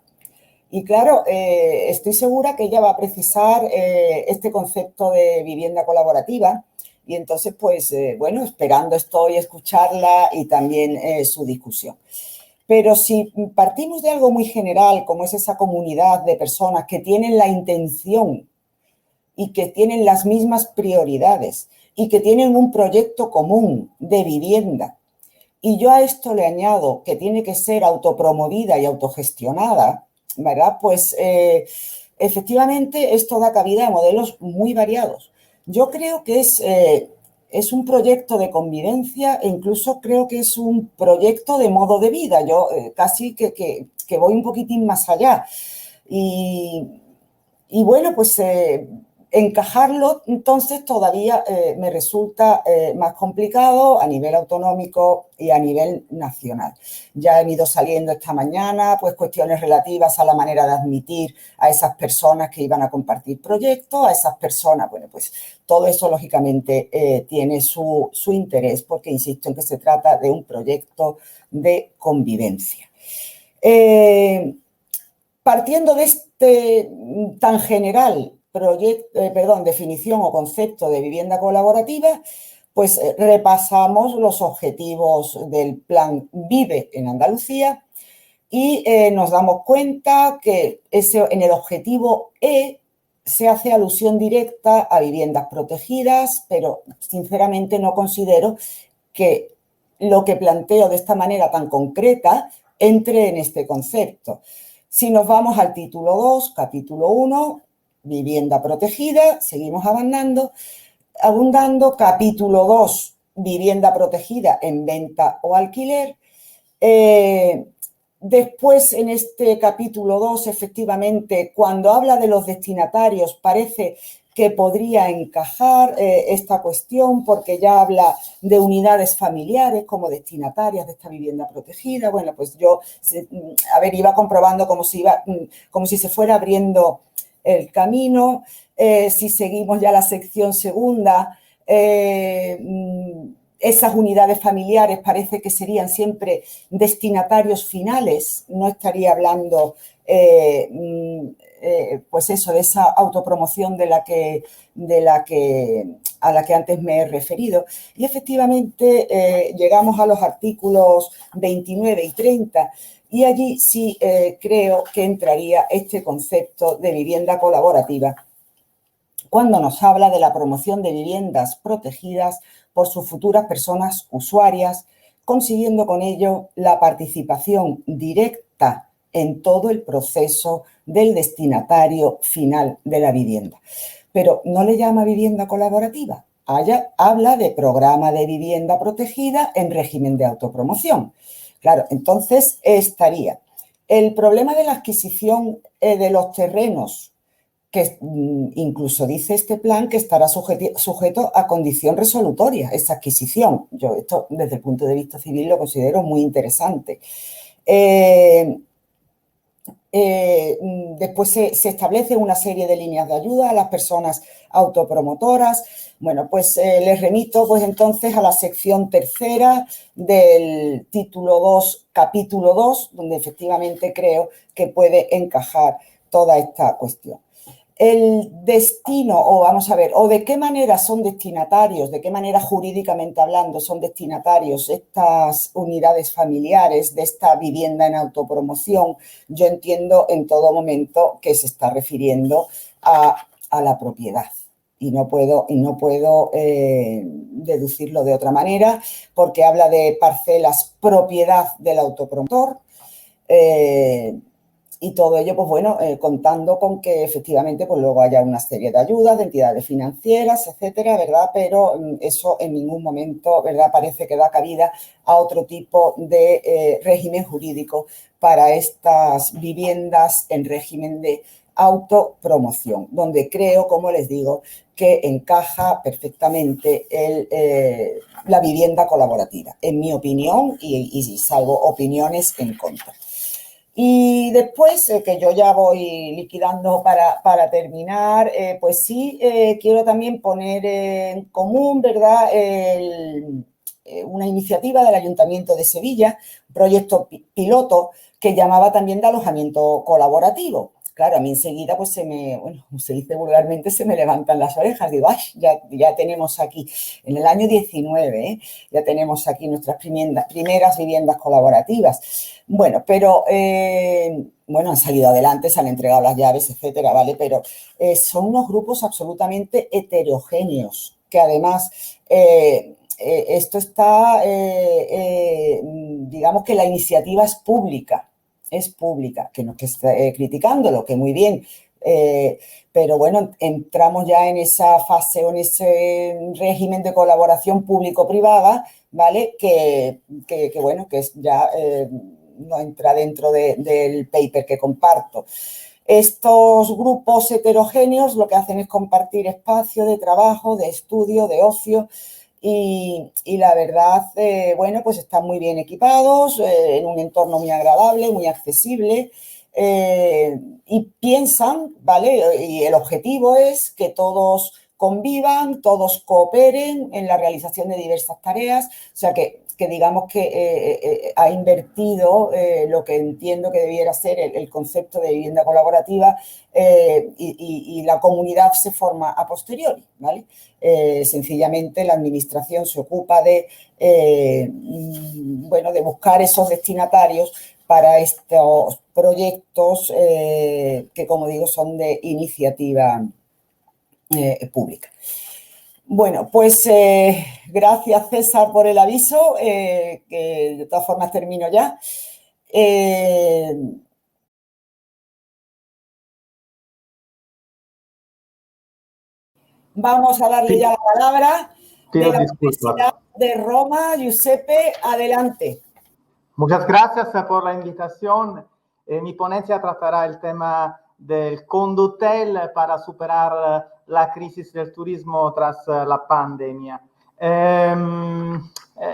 Y claro, estoy segura que ella va a precisar este concepto de vivienda colaborativa y entonces, pues, bueno, esperando estoy escucharla y también su discusión. Pero si partimos de algo muy general, como es esa comunidad de personas que tienen la intención y que tienen las mismas prioridades y que tienen un proyecto común de vivienda, y yo a esto le añado que tiene que ser autopromovida y autogestionada, ¿verdad? Pues efectivamente esto da cabida a modelos muy variados. Yo creo que es un proyecto de convivencia e incluso creo que es un proyecto de modo de vida. Yo casi que voy un poquitín más allá. Y bueno, pues encajarlo entonces todavía me resulta más complicado a nivel autonómico y a nivel nacional. Ya han ido saliendo esta mañana pues cuestiones relativas a la manera de admitir a esas personas que iban a compartir proyectos, a esas personas, bueno, pues todo eso lógicamente tiene su interés porque insisto en que se trata de un proyecto de convivencia. Partiendo de este tan general definición o concepto de vivienda colaborativa, pues repasamos los objetivos del plan Vive en Andalucía y nos damos cuenta que en el objetivo E se hace alusión directa a viviendas protegidas, pero sinceramente no considero que lo que planteo de esta manera tan concreta entre en este concepto. Si nos vamos al título 2, capítulo 1, vivienda protegida, seguimos abundando, capítulo 2, vivienda protegida en venta o alquiler. Después, en este capítulo 2, efectivamente, cuando habla de los destinatarios, parece que podría encajar esta cuestión porque ya habla de unidades familiares como destinatarias de esta vivienda protegida. Bueno, pues yo, iba comprobando como si se fuera abriendo el camino. Si seguimos ya la sección segunda, esas unidades familiares parece que serían siempre destinatarios finales, no estaría hablando pues eso, de esa autopromoción a la que antes me he referido. Y efectivamente llegamos a los artículos 29 y 30 y allí sí creo que entraría este concepto de vivienda colaborativa cuando nos habla de la promoción de viviendas protegidas por sus futuras personas usuarias, consiguiendo con ello la participación directa en todo el proceso del destinatario final de la vivienda. Pero no le llama vivienda colaborativa, habla de programa de vivienda protegida en régimen de autopromoción. Claro, entonces estaría el problema de la adquisición de los terrenos, que incluso dice este plan que estará sujeto a condición resolutoria, esa adquisición. Yo esto desde el punto de vista civil lo considero muy interesante. Después se establece una serie de líneas de ayuda a las personas autopromotoras. Bueno, pues les remito pues entonces a la sección tercera del título 2, capítulo 2, donde efectivamente creo que puede encajar toda esta cuestión. El destino, o de qué manera son destinatarios, de qué manera jurídicamente hablando son destinatarios estas unidades familiares de esta vivienda en autopromoción, yo entiendo en todo momento que se está refiriendo a la propiedad. Y no puedo deducirlo de otra manera porque habla de parcelas propiedad del autopromotor, y todo ello, pues bueno, contando con que efectivamente pues luego haya una serie de ayudas de entidades financieras, etcétera, ¿verdad? Pero eso en ningún momento, ¿verdad?, parece que da cabida a otro tipo de régimen jurídico para estas viviendas en régimen de autopromoción, donde creo, como les digo, que encaja perfectamente la vivienda colaborativa, en mi opinión, y salvo opiniones en contra. Y después, que yo ya voy liquidando para terminar, pues sí, quiero también poner en común, ¿verdad?, una iniciativa del Ayuntamiento de Sevilla, un proyecto piloto que llamaba también de alojamiento colaborativo. Claro, a mí enseguida, pues como se dice vulgarmente, se me levantan las orejas. Digo, ay, ya tenemos aquí, en el año 19, ya tenemos aquí nuestras primeras viviendas colaborativas. Bueno, pero, han salido adelante, se han entregado las llaves, etcétera, ¿vale? Pero son unos grupos absolutamente heterogéneos, que además esto está, digamos que la iniciativa es pública, que no es que esté criticándolo, que muy bien, pero bueno, entramos ya en esa fase o en ese régimen de colaboración público-privada, ¿vale? Que ya no entra dentro del paper que comparto. Estos grupos heterogéneos lo que hacen es compartir espacio de trabajo, de estudio, de ocio, y la verdad, pues están muy bien equipados, en un entorno muy agradable, muy accesible, y piensan, ¿vale? Y el objetivo es que todos convivan, todos cooperen en la realización de diversas tareas, o sea que digamos que ha invertido lo que entiendo que debiera ser el concepto de vivienda colaborativa, y la comunidad se forma a posteriori, ¿vale? Sencillamente la administración se ocupa de buscar esos destinatarios para estos proyectos que, como digo, son de iniciativa pública. Bueno, pues gracias, César, por el aviso, que de todas formas termino ya. Vamos a darle ya la palabra de la Universidad de Roma. Giuseppe, adelante. Muchas gracias por la invitación. Mi ponencia tratará el tema del condotel para superar la crisis del turismo tras la pandemia.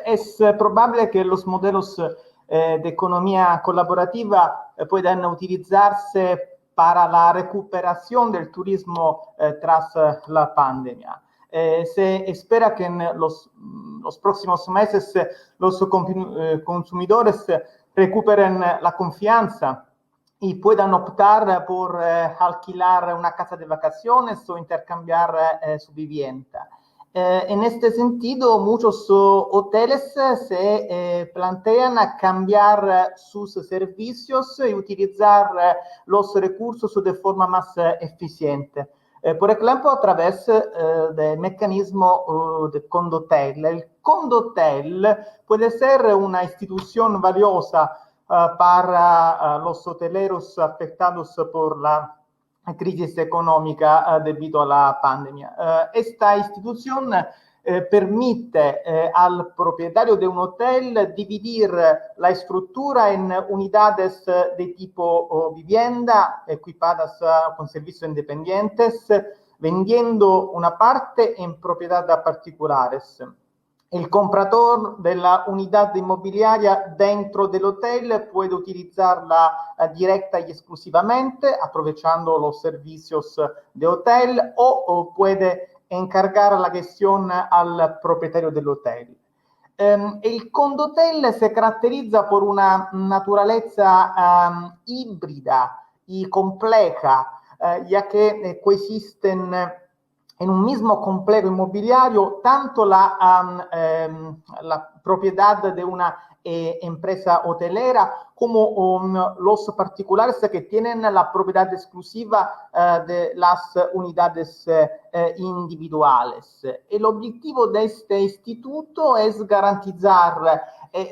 Es probable que los modelos de economía colaborativa puedan utilizarse para la recuperación del turismo tras la pandemia. Se espera que en los próximos meses los consumidores recuperen la confianza y puedan optar por alquilar una casa de vacaciones o intercambiar su vivienda. En este sentido, muchos hoteles se plantean a cambiar sus servicios y utilizar los recursos de forma más eficiente. Por ejemplo, a través del mecanismo de condotel. El condotel puede ser una institución valiosa para los hoteleros afectados por la crisis económica debido a la pandemia. Esta institución permite al propietario de un hotel dividir la estructura en unidades de tipo vivienda equipadas con servicios independientes, vendiendo una parte en propiedad a particulares. El comprador de la unidad inmobiliaria dentro del hotel puede utilizarla directa y exclusivamente, aprovechando los servicios de hotel, o puede encargar la gestión al propietario del hotel. El condotel se caracteriza por una naturaleza híbrida y compleja, ya que coexisten en un mismo complejo inmobiliario tanto la propiedad de una empresa hotelera como los particulares que tienen la propiedad exclusiva de las unidades individuales. El objetivo de este instituto es garantizar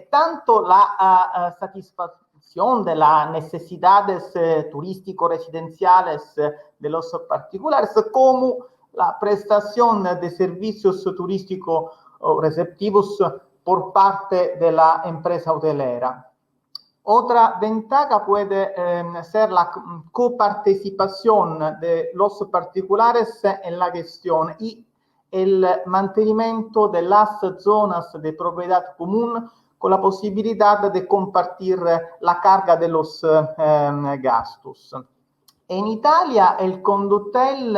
tanto la satisfacción de las necesidades turístico-residenciales de los particulares como la prestación de servicios turísticos receptivos por parte de la empresa hotelera. Otra ventaja puede ser la coparticipación de los particulares en la gestión y el mantenimiento de las zonas de propiedad común con la posibilidad de compartir la carga de los gastos. En Italia el Condotel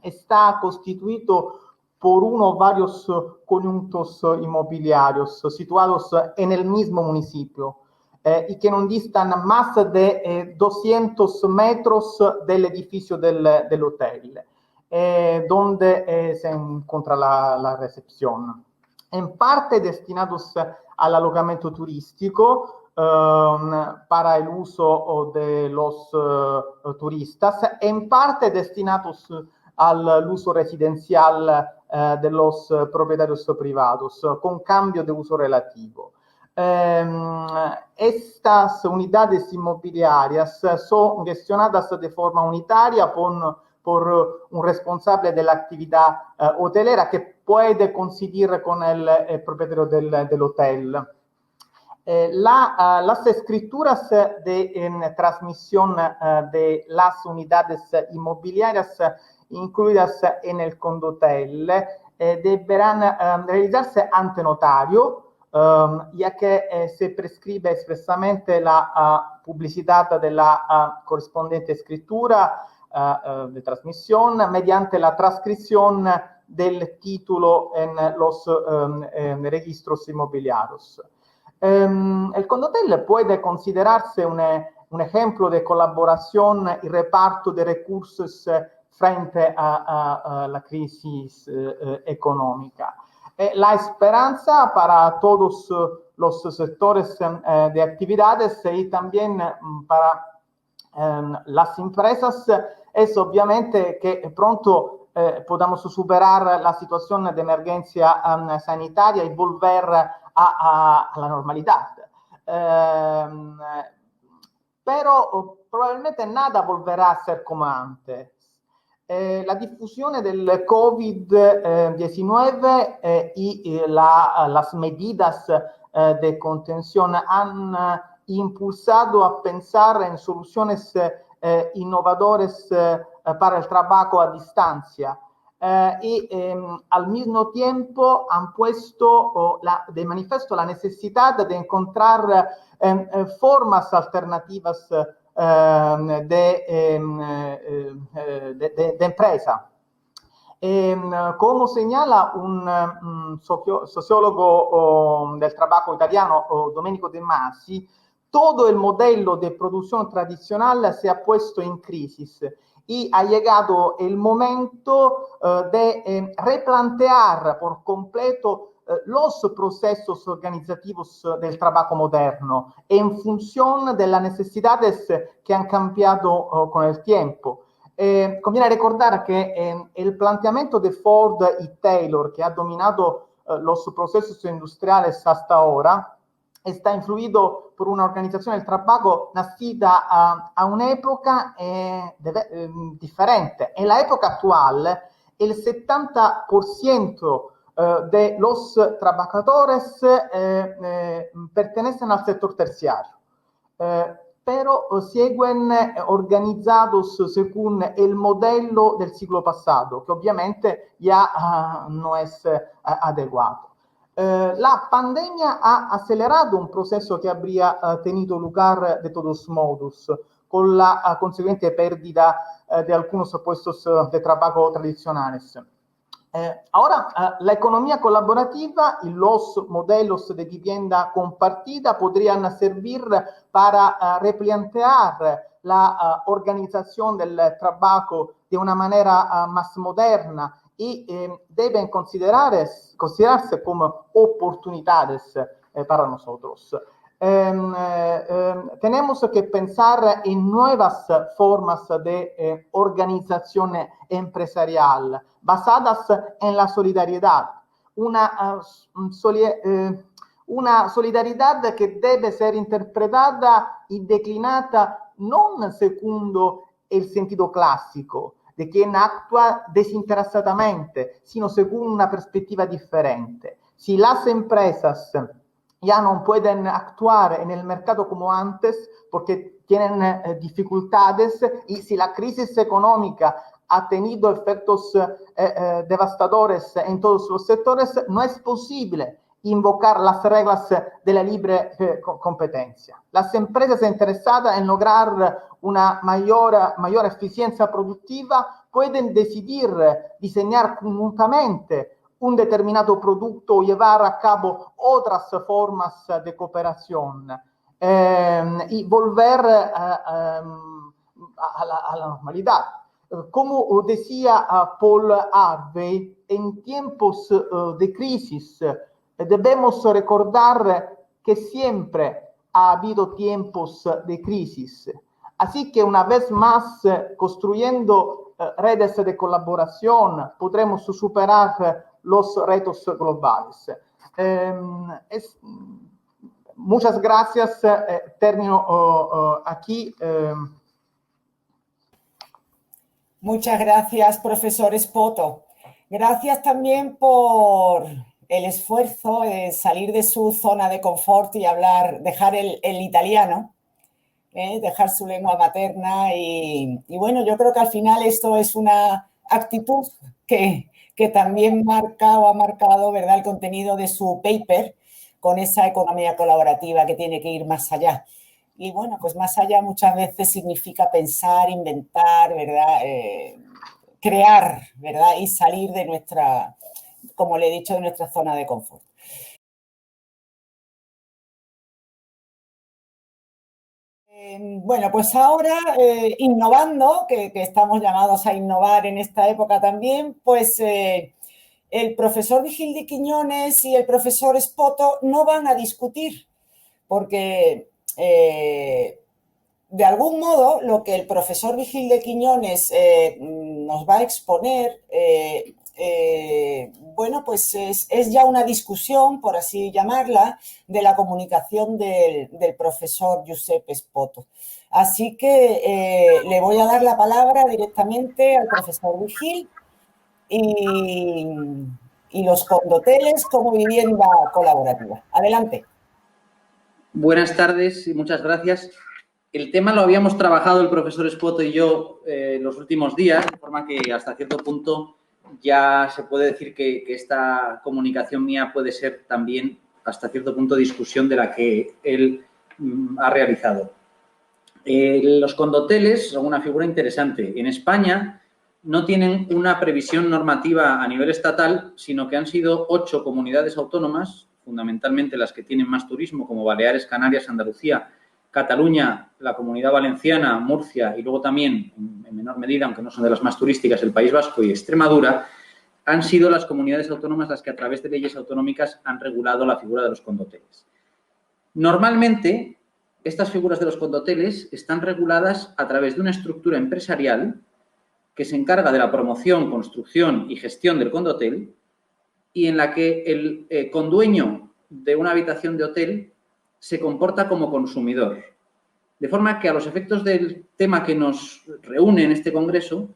está constituido por uno o varios conjuntos inmobiliarios situados en el mismo municipio y que no distan más de 200 metros del edificio del hotel, donde se encuentra la recepción. En parte destinados al alojamiento turístico para el uso de los turistas, en parte destinados al uso residencial de los propietarios privados, con cambio de uso relativo. Estas unidades inmobiliarias son gestionadas de forma unitaria por un responsable de la actividad hotelera que puede coincidir con el propietario del hotel. Las escrituras de transmisión de las unidades inmobiliarias incluidas en el Condotel deberán realizarse ante notario, ya que se prescribe expresamente la publicidad de la correspondiente escritura de transmisión mediante la transcripción del título en los registros inmobiliarios. El Condotel puede considerarse un ejemplo de colaboración y reparto de recursos frente a la crisis económica. La esperanza para todos los sectores de actividades y también para las empresas es obviamente que pronto podamos superar la situación de emergencia sanitaria y volver a la normalidad. Pero probablemente nada volverá a ser como antes. La diffusione del COVID-19 y las medidas de contención han impulsado a pensar en soluciones innovadoras para el trabajo a distancia y al mismo tiempo han puesto de manifiesto la necesidad de encontrar formas alternativas de empresa. Como señala un sociólogo del trabajo italiano, Domenico De Masi, todo el modelo de producción tradicional se ha puesto en crisis y ha llegado el momento de replantear por completo los procesos organizativos del trabajo moderno en función de las necesidades que han cambiado con el tiempo. Conviene recordar que el planteamiento de Ford y Taylor, que ha dominado los procesos industriales hasta ahora, está influido por una organización del trabajo nacida a un'epoca differente. En la época actual, el 70% de los trabajadores pertenecen al sector terciario, pero siguen organizados según el modelo del siglo pasado, que obviamente ya no es adecuado. La pandemia ha acelerado un proceso que habría tenido lugar de todos modos, con la consecuente pérdida de algunos puestos de trabajo tradicionales. Ahora, la economía colaborativa y los modelos de vivienda compartida podrían servir para replantear la organización del trabajo de una manera más moderna y deben considerarse como oportunidades para nosotros. Tenemos que pensar en nuevas formas de organización empresarial basadas en la solidaridad, una solidaridad que debe ser interpretada y declinata non secondo el sentido clásico de quien actúa desinteresadamente, sino según una perspectiva diferente. Si las empresas ya no pueden actuar en el mercado como antes porque tienen dificultades, y si la crisis económica ha tenido efectos devastadores en todos los sectores, no es posible invocar las reglas de la libre competencia. Las empresas interesadas en lograr una mayor eficiencia productiva pueden decidir diseñar conjuntamente un determinado producto o llevar a cabo otras formas de cooperación y volver a la normalidad. Como decía Paul Harvey, en tiempos de crisis debemos recordar que siempre ha habido tiempos de crisis. Así que una vez más, construyendo redes de colaboración, podremos superar los retos globales. Muchas gracias. Termino aquí. Muchas gracias, profesor Spoto. Gracias también por el esfuerzo de salir de su zona de confort y dejar el italiano, dejar su lengua materna. Y bueno, yo creo que al final esto es una actitud que también marca o ha marcado, ¿verdad?, el contenido de su paper, con esa economía colaborativa que tiene que ir más allá. Y bueno, pues más allá muchas veces significa pensar, inventar, ¿verdad?, crear, ¿verdad?, y salir de nuestra, como le he dicho, de nuestra zona de confort. Bueno, pues ahora, innovando, que estamos llamados a innovar en esta época también, pues el profesor Vigil de Quiñones y el profesor Spoto no van a discutir, porque de algún modo lo que el profesor Vigil de Quiñones nos va a exponer, bueno, pues es ya una discusión, por así llamarla, de la comunicación del profesor Giuseppe Spoto. Así que le voy a dar la palabra directamente al profesor Vigil y los condoteles como vivienda colaborativa. Adelante. Buenas tardes y muchas gracias. El tema lo habíamos trabajado el profesor Spoto y yo los últimos días, de forma que hasta cierto punto ya se puede decir que esta comunicación mía puede ser también hasta cierto punto discusión de la que él ha realizado. Los condoteles son una figura interesante. En España no tienen una previsión normativa a nivel estatal, sino que han sido 8 comunidades autónomas, fundamentalmente las que tienen más turismo, como Baleares, Canarias, Andalucía, Cataluña, la Comunidad Valenciana, Murcia y luego también, en menor medida, aunque no son de las más turísticas, el País Vasco y Extremadura, han sido las comunidades autónomas las que a través de leyes autonómicas han regulado la figura de los condoteles. Normalmente, estas figuras de los condoteles están reguladas a través de una estructura empresarial que se encarga de la promoción, construcción y gestión del condotel y en la que el condueño de una habitación de hotel se comporta como consumidor. De forma que a los efectos del tema que nos reúne en este congreso,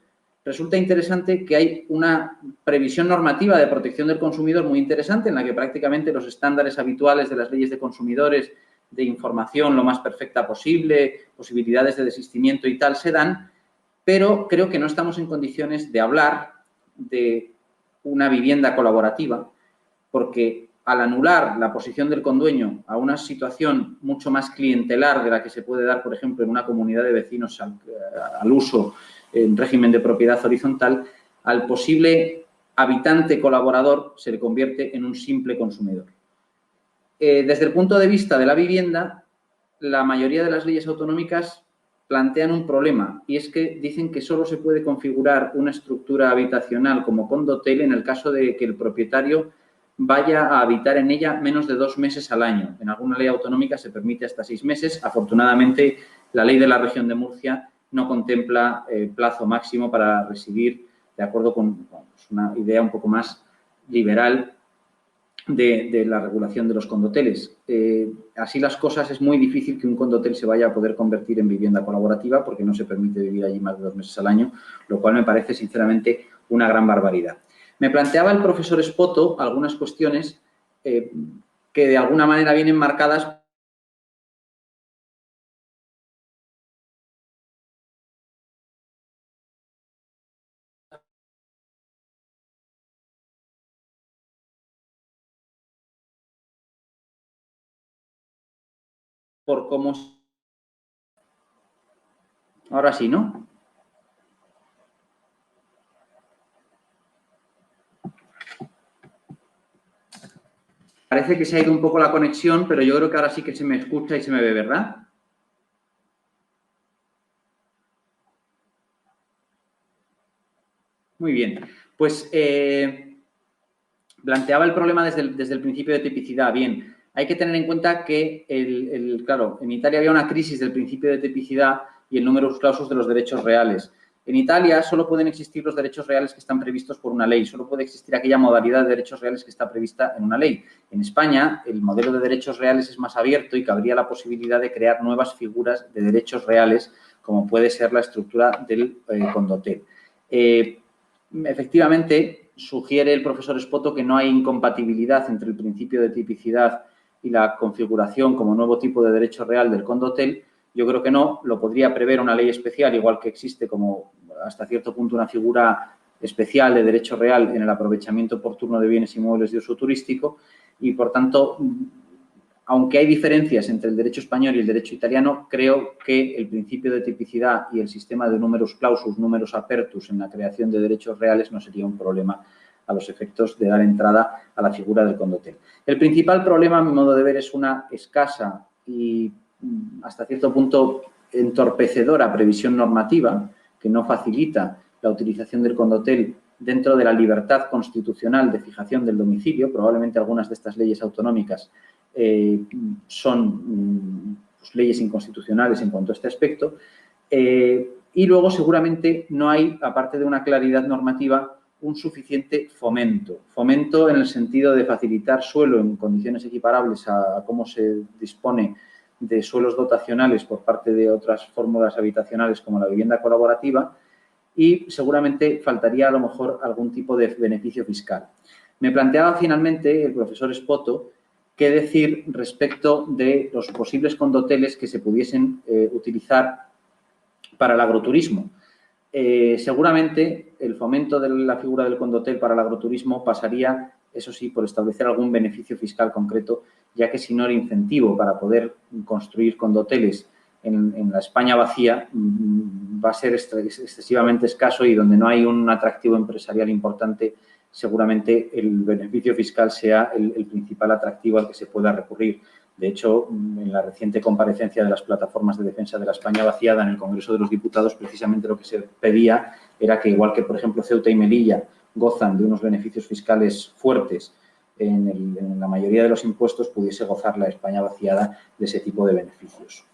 resulta interesante que hay una previsión normativa de protección del consumidor muy interesante en la que prácticamente los estándares habituales de las leyes de consumidores, de información lo más perfecta posible, posibilidades de desistimiento y tal se dan, pero creo que no estamos en condiciones de hablar de una vivienda colaborativa porque al anular la posición del condueño a una situación mucho más clientelar de la que se puede dar, por ejemplo, en una comunidad de vecinos al uso en régimen de propiedad horizontal, al posible habitante colaborador se le convierte en un simple consumidor. Desde el punto de vista de la vivienda, la mayoría de las leyes autonómicas plantean un problema y es que dicen que solo se puede configurar una estructura habitacional como condotel en el caso de que el propietario vaya a habitar en ella menos de 2 meses al año. En alguna ley autonómica se permite hasta 6 meses. Afortunadamente, la ley de la región de Murcia no contempla plazo máximo para residir, de acuerdo con una idea un poco más liberal de la regulación de los condoteles. Así las cosas, es muy difícil que un condotel se vaya a poder convertir en vivienda colaborativa porque no se permite vivir allí más de 2 meses al año, lo cual me parece, sinceramente, una gran barbaridad. Me planteaba el profesor Spoto algunas cuestiones que de alguna manera vienen marcadas por cómo... Ahora sí, ¿no? Parece que se ha ido un poco la conexión, pero yo creo que ahora sí que se me escucha y se me ve, ¿verdad? Muy bien. Pues planteaba el problema desde el principio de tipicidad. Bien, hay que tener en cuenta que, claro, en Italia había una crisis del principio de tipicidad y el numerus clausus de los derechos reales. En Italia solo pueden existir los derechos reales que están previstos por una ley, solo puede existir aquella modalidad de derechos reales que está prevista en una ley. En España, el modelo de derechos reales es más abierto y cabría la posibilidad de crear nuevas figuras de derechos reales, como puede ser la estructura del Condotel. Efectivamente, sugiere el profesor Espoto que no hay incompatibilidad entre el principio de tipicidad y la configuración como nuevo tipo de derecho real del Condotel. Yo creo que no, lo podría prever una ley especial, igual que existe como hasta cierto punto una figura especial de derecho real en el aprovechamiento oportuno de bienes inmuebles de uso turístico y, por tanto, aunque hay diferencias entre el derecho español y el derecho italiano, creo que el principio de tipicidad y el sistema de numerus clausus, numerus apertus en la creación de derechos reales no sería un problema a los efectos de dar entrada a la figura del Condotel. El principal problema, a mi modo de ver, es una escasa y hasta cierto punto entorpecedora previsión normativa que no facilita la utilización del Condotel dentro de la libertad constitucional de fijación del domicilio. Probablemente algunas de estas leyes autonómicas son pues, leyes inconstitucionales en cuanto a este aspecto. Y luego, seguramente, no hay, aparte de una claridad normativa, un suficiente fomento. Fomento en el sentido de facilitar suelo en condiciones equiparables a cómo se dispone de suelos dotacionales por parte de otras fórmulas habitacionales como la vivienda colaborativa y seguramente faltaría a lo mejor algún tipo de beneficio fiscal. Me planteaba finalmente el profesor Espoto qué decir respecto de los posibles condoteles que se pudiesen utilizar para el agroturismo. Seguramente el fomento de la figura del condotel para el agroturismo pasaría, eso sí, por establecer algún beneficio fiscal concreto, ya que si no el incentivo para poder construir condoteles en la España vacía va a ser excesivamente escaso y donde no hay un atractivo empresarial importante, seguramente el beneficio fiscal sea el principal atractivo al que se pueda recurrir. De hecho, en la reciente comparecencia de las plataformas de defensa de la España vaciada en el Congreso de los Diputados, precisamente lo que se pedía era que, igual que, por ejemplo, Ceuta y Melilla gozan de unos beneficios fiscales fuertes en la mayoría de los impuestos, pudiese gozar la España vaciada de ese tipo de beneficios.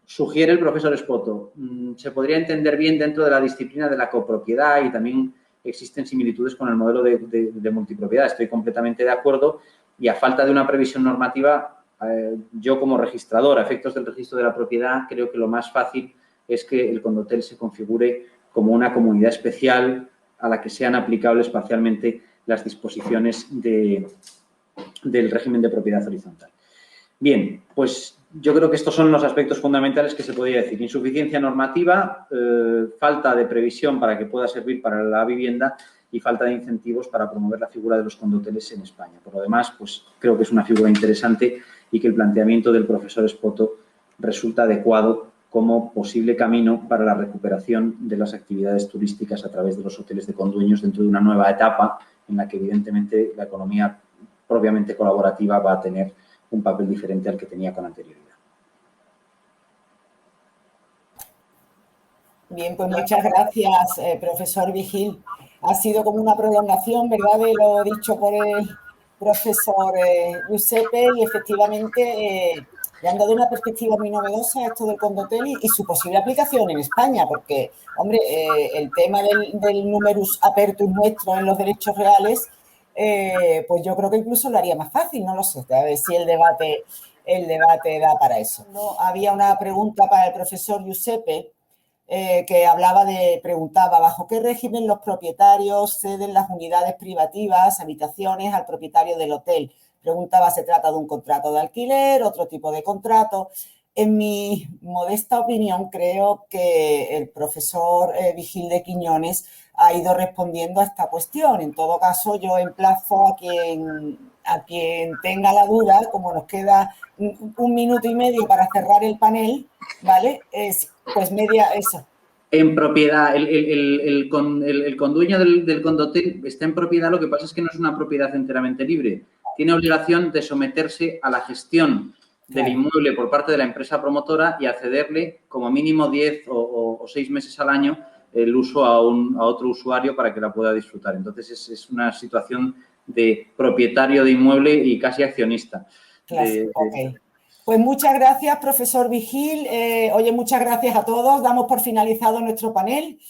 Sugiere el profesor Espoto, se podría entender bien dentro de la disciplina de la copropiedad y también existen similitudes con el modelo de multipropiedad. Estoy completamente de acuerdo y a falta de una previsión normativa, yo como registrador a efectos del registro de la propiedad creo que lo más fácil es que el condotel se configure como una comunidad especial a la que sean aplicables parcialmente las disposiciones del régimen de propiedad horizontal. Bien, pues yo creo que estos son los aspectos fundamentales que se podría decir. Insuficiencia normativa, falta de previsión para que pueda servir para la vivienda y falta de incentivos para promover la figura de los condoteles en España. Por lo demás, pues creo que es una figura interesante y que el planteamiento del profesor Espoto resulta adecuado como posible camino para la recuperación de las actividades turísticas a través de los hoteles de condueños dentro de una nueva etapa en la que, evidentemente, la economía propiamente colaborativa va a tener un papel diferente al que tenía con anterioridad. Bien, pues muchas gracias, profesor Vigil. Ha sido como una prolongación, ¿verdad?, de lo dicho por el profesor Giuseppe y efectivamente le han dado una perspectiva muy novedosa a esto del condotel y su posible aplicación en España, porque, hombre, el tema del numerus apertus nuestro en los derechos reales, pues yo creo que incluso lo haría más fácil, no lo sé, a ver si el debate da para eso. No, había una pregunta para el profesor Giuseppe que preguntaba bajo qué régimen los propietarios ceden las unidades privativas, habitaciones, al propietario del hotel. Preguntaba, ¿se trata de un contrato de alquiler, otro tipo de contrato? En mi modesta opinión, creo que el profesor Vigil de Quiñones ha ido respondiendo a esta cuestión. En todo caso, yo emplazo a quien tenga la duda, como nos queda 1 minuto y medio para cerrar el panel, ¿vale? Pues eso. En propiedad, el condueño del condotel está en propiedad, lo que pasa es que no es una propiedad enteramente libre. Tiene obligación de someterse a la gestión del inmueble por parte de la empresa promotora y accederle como mínimo 10 o 6 meses al año el uso a otro usuario para que la pueda disfrutar. Entonces, es una situación de propietario de inmueble y casi accionista. Ok. Pues muchas gracias, profesor Vigil. Oye, muchas gracias a todos. Damos por finalizado nuestro panel.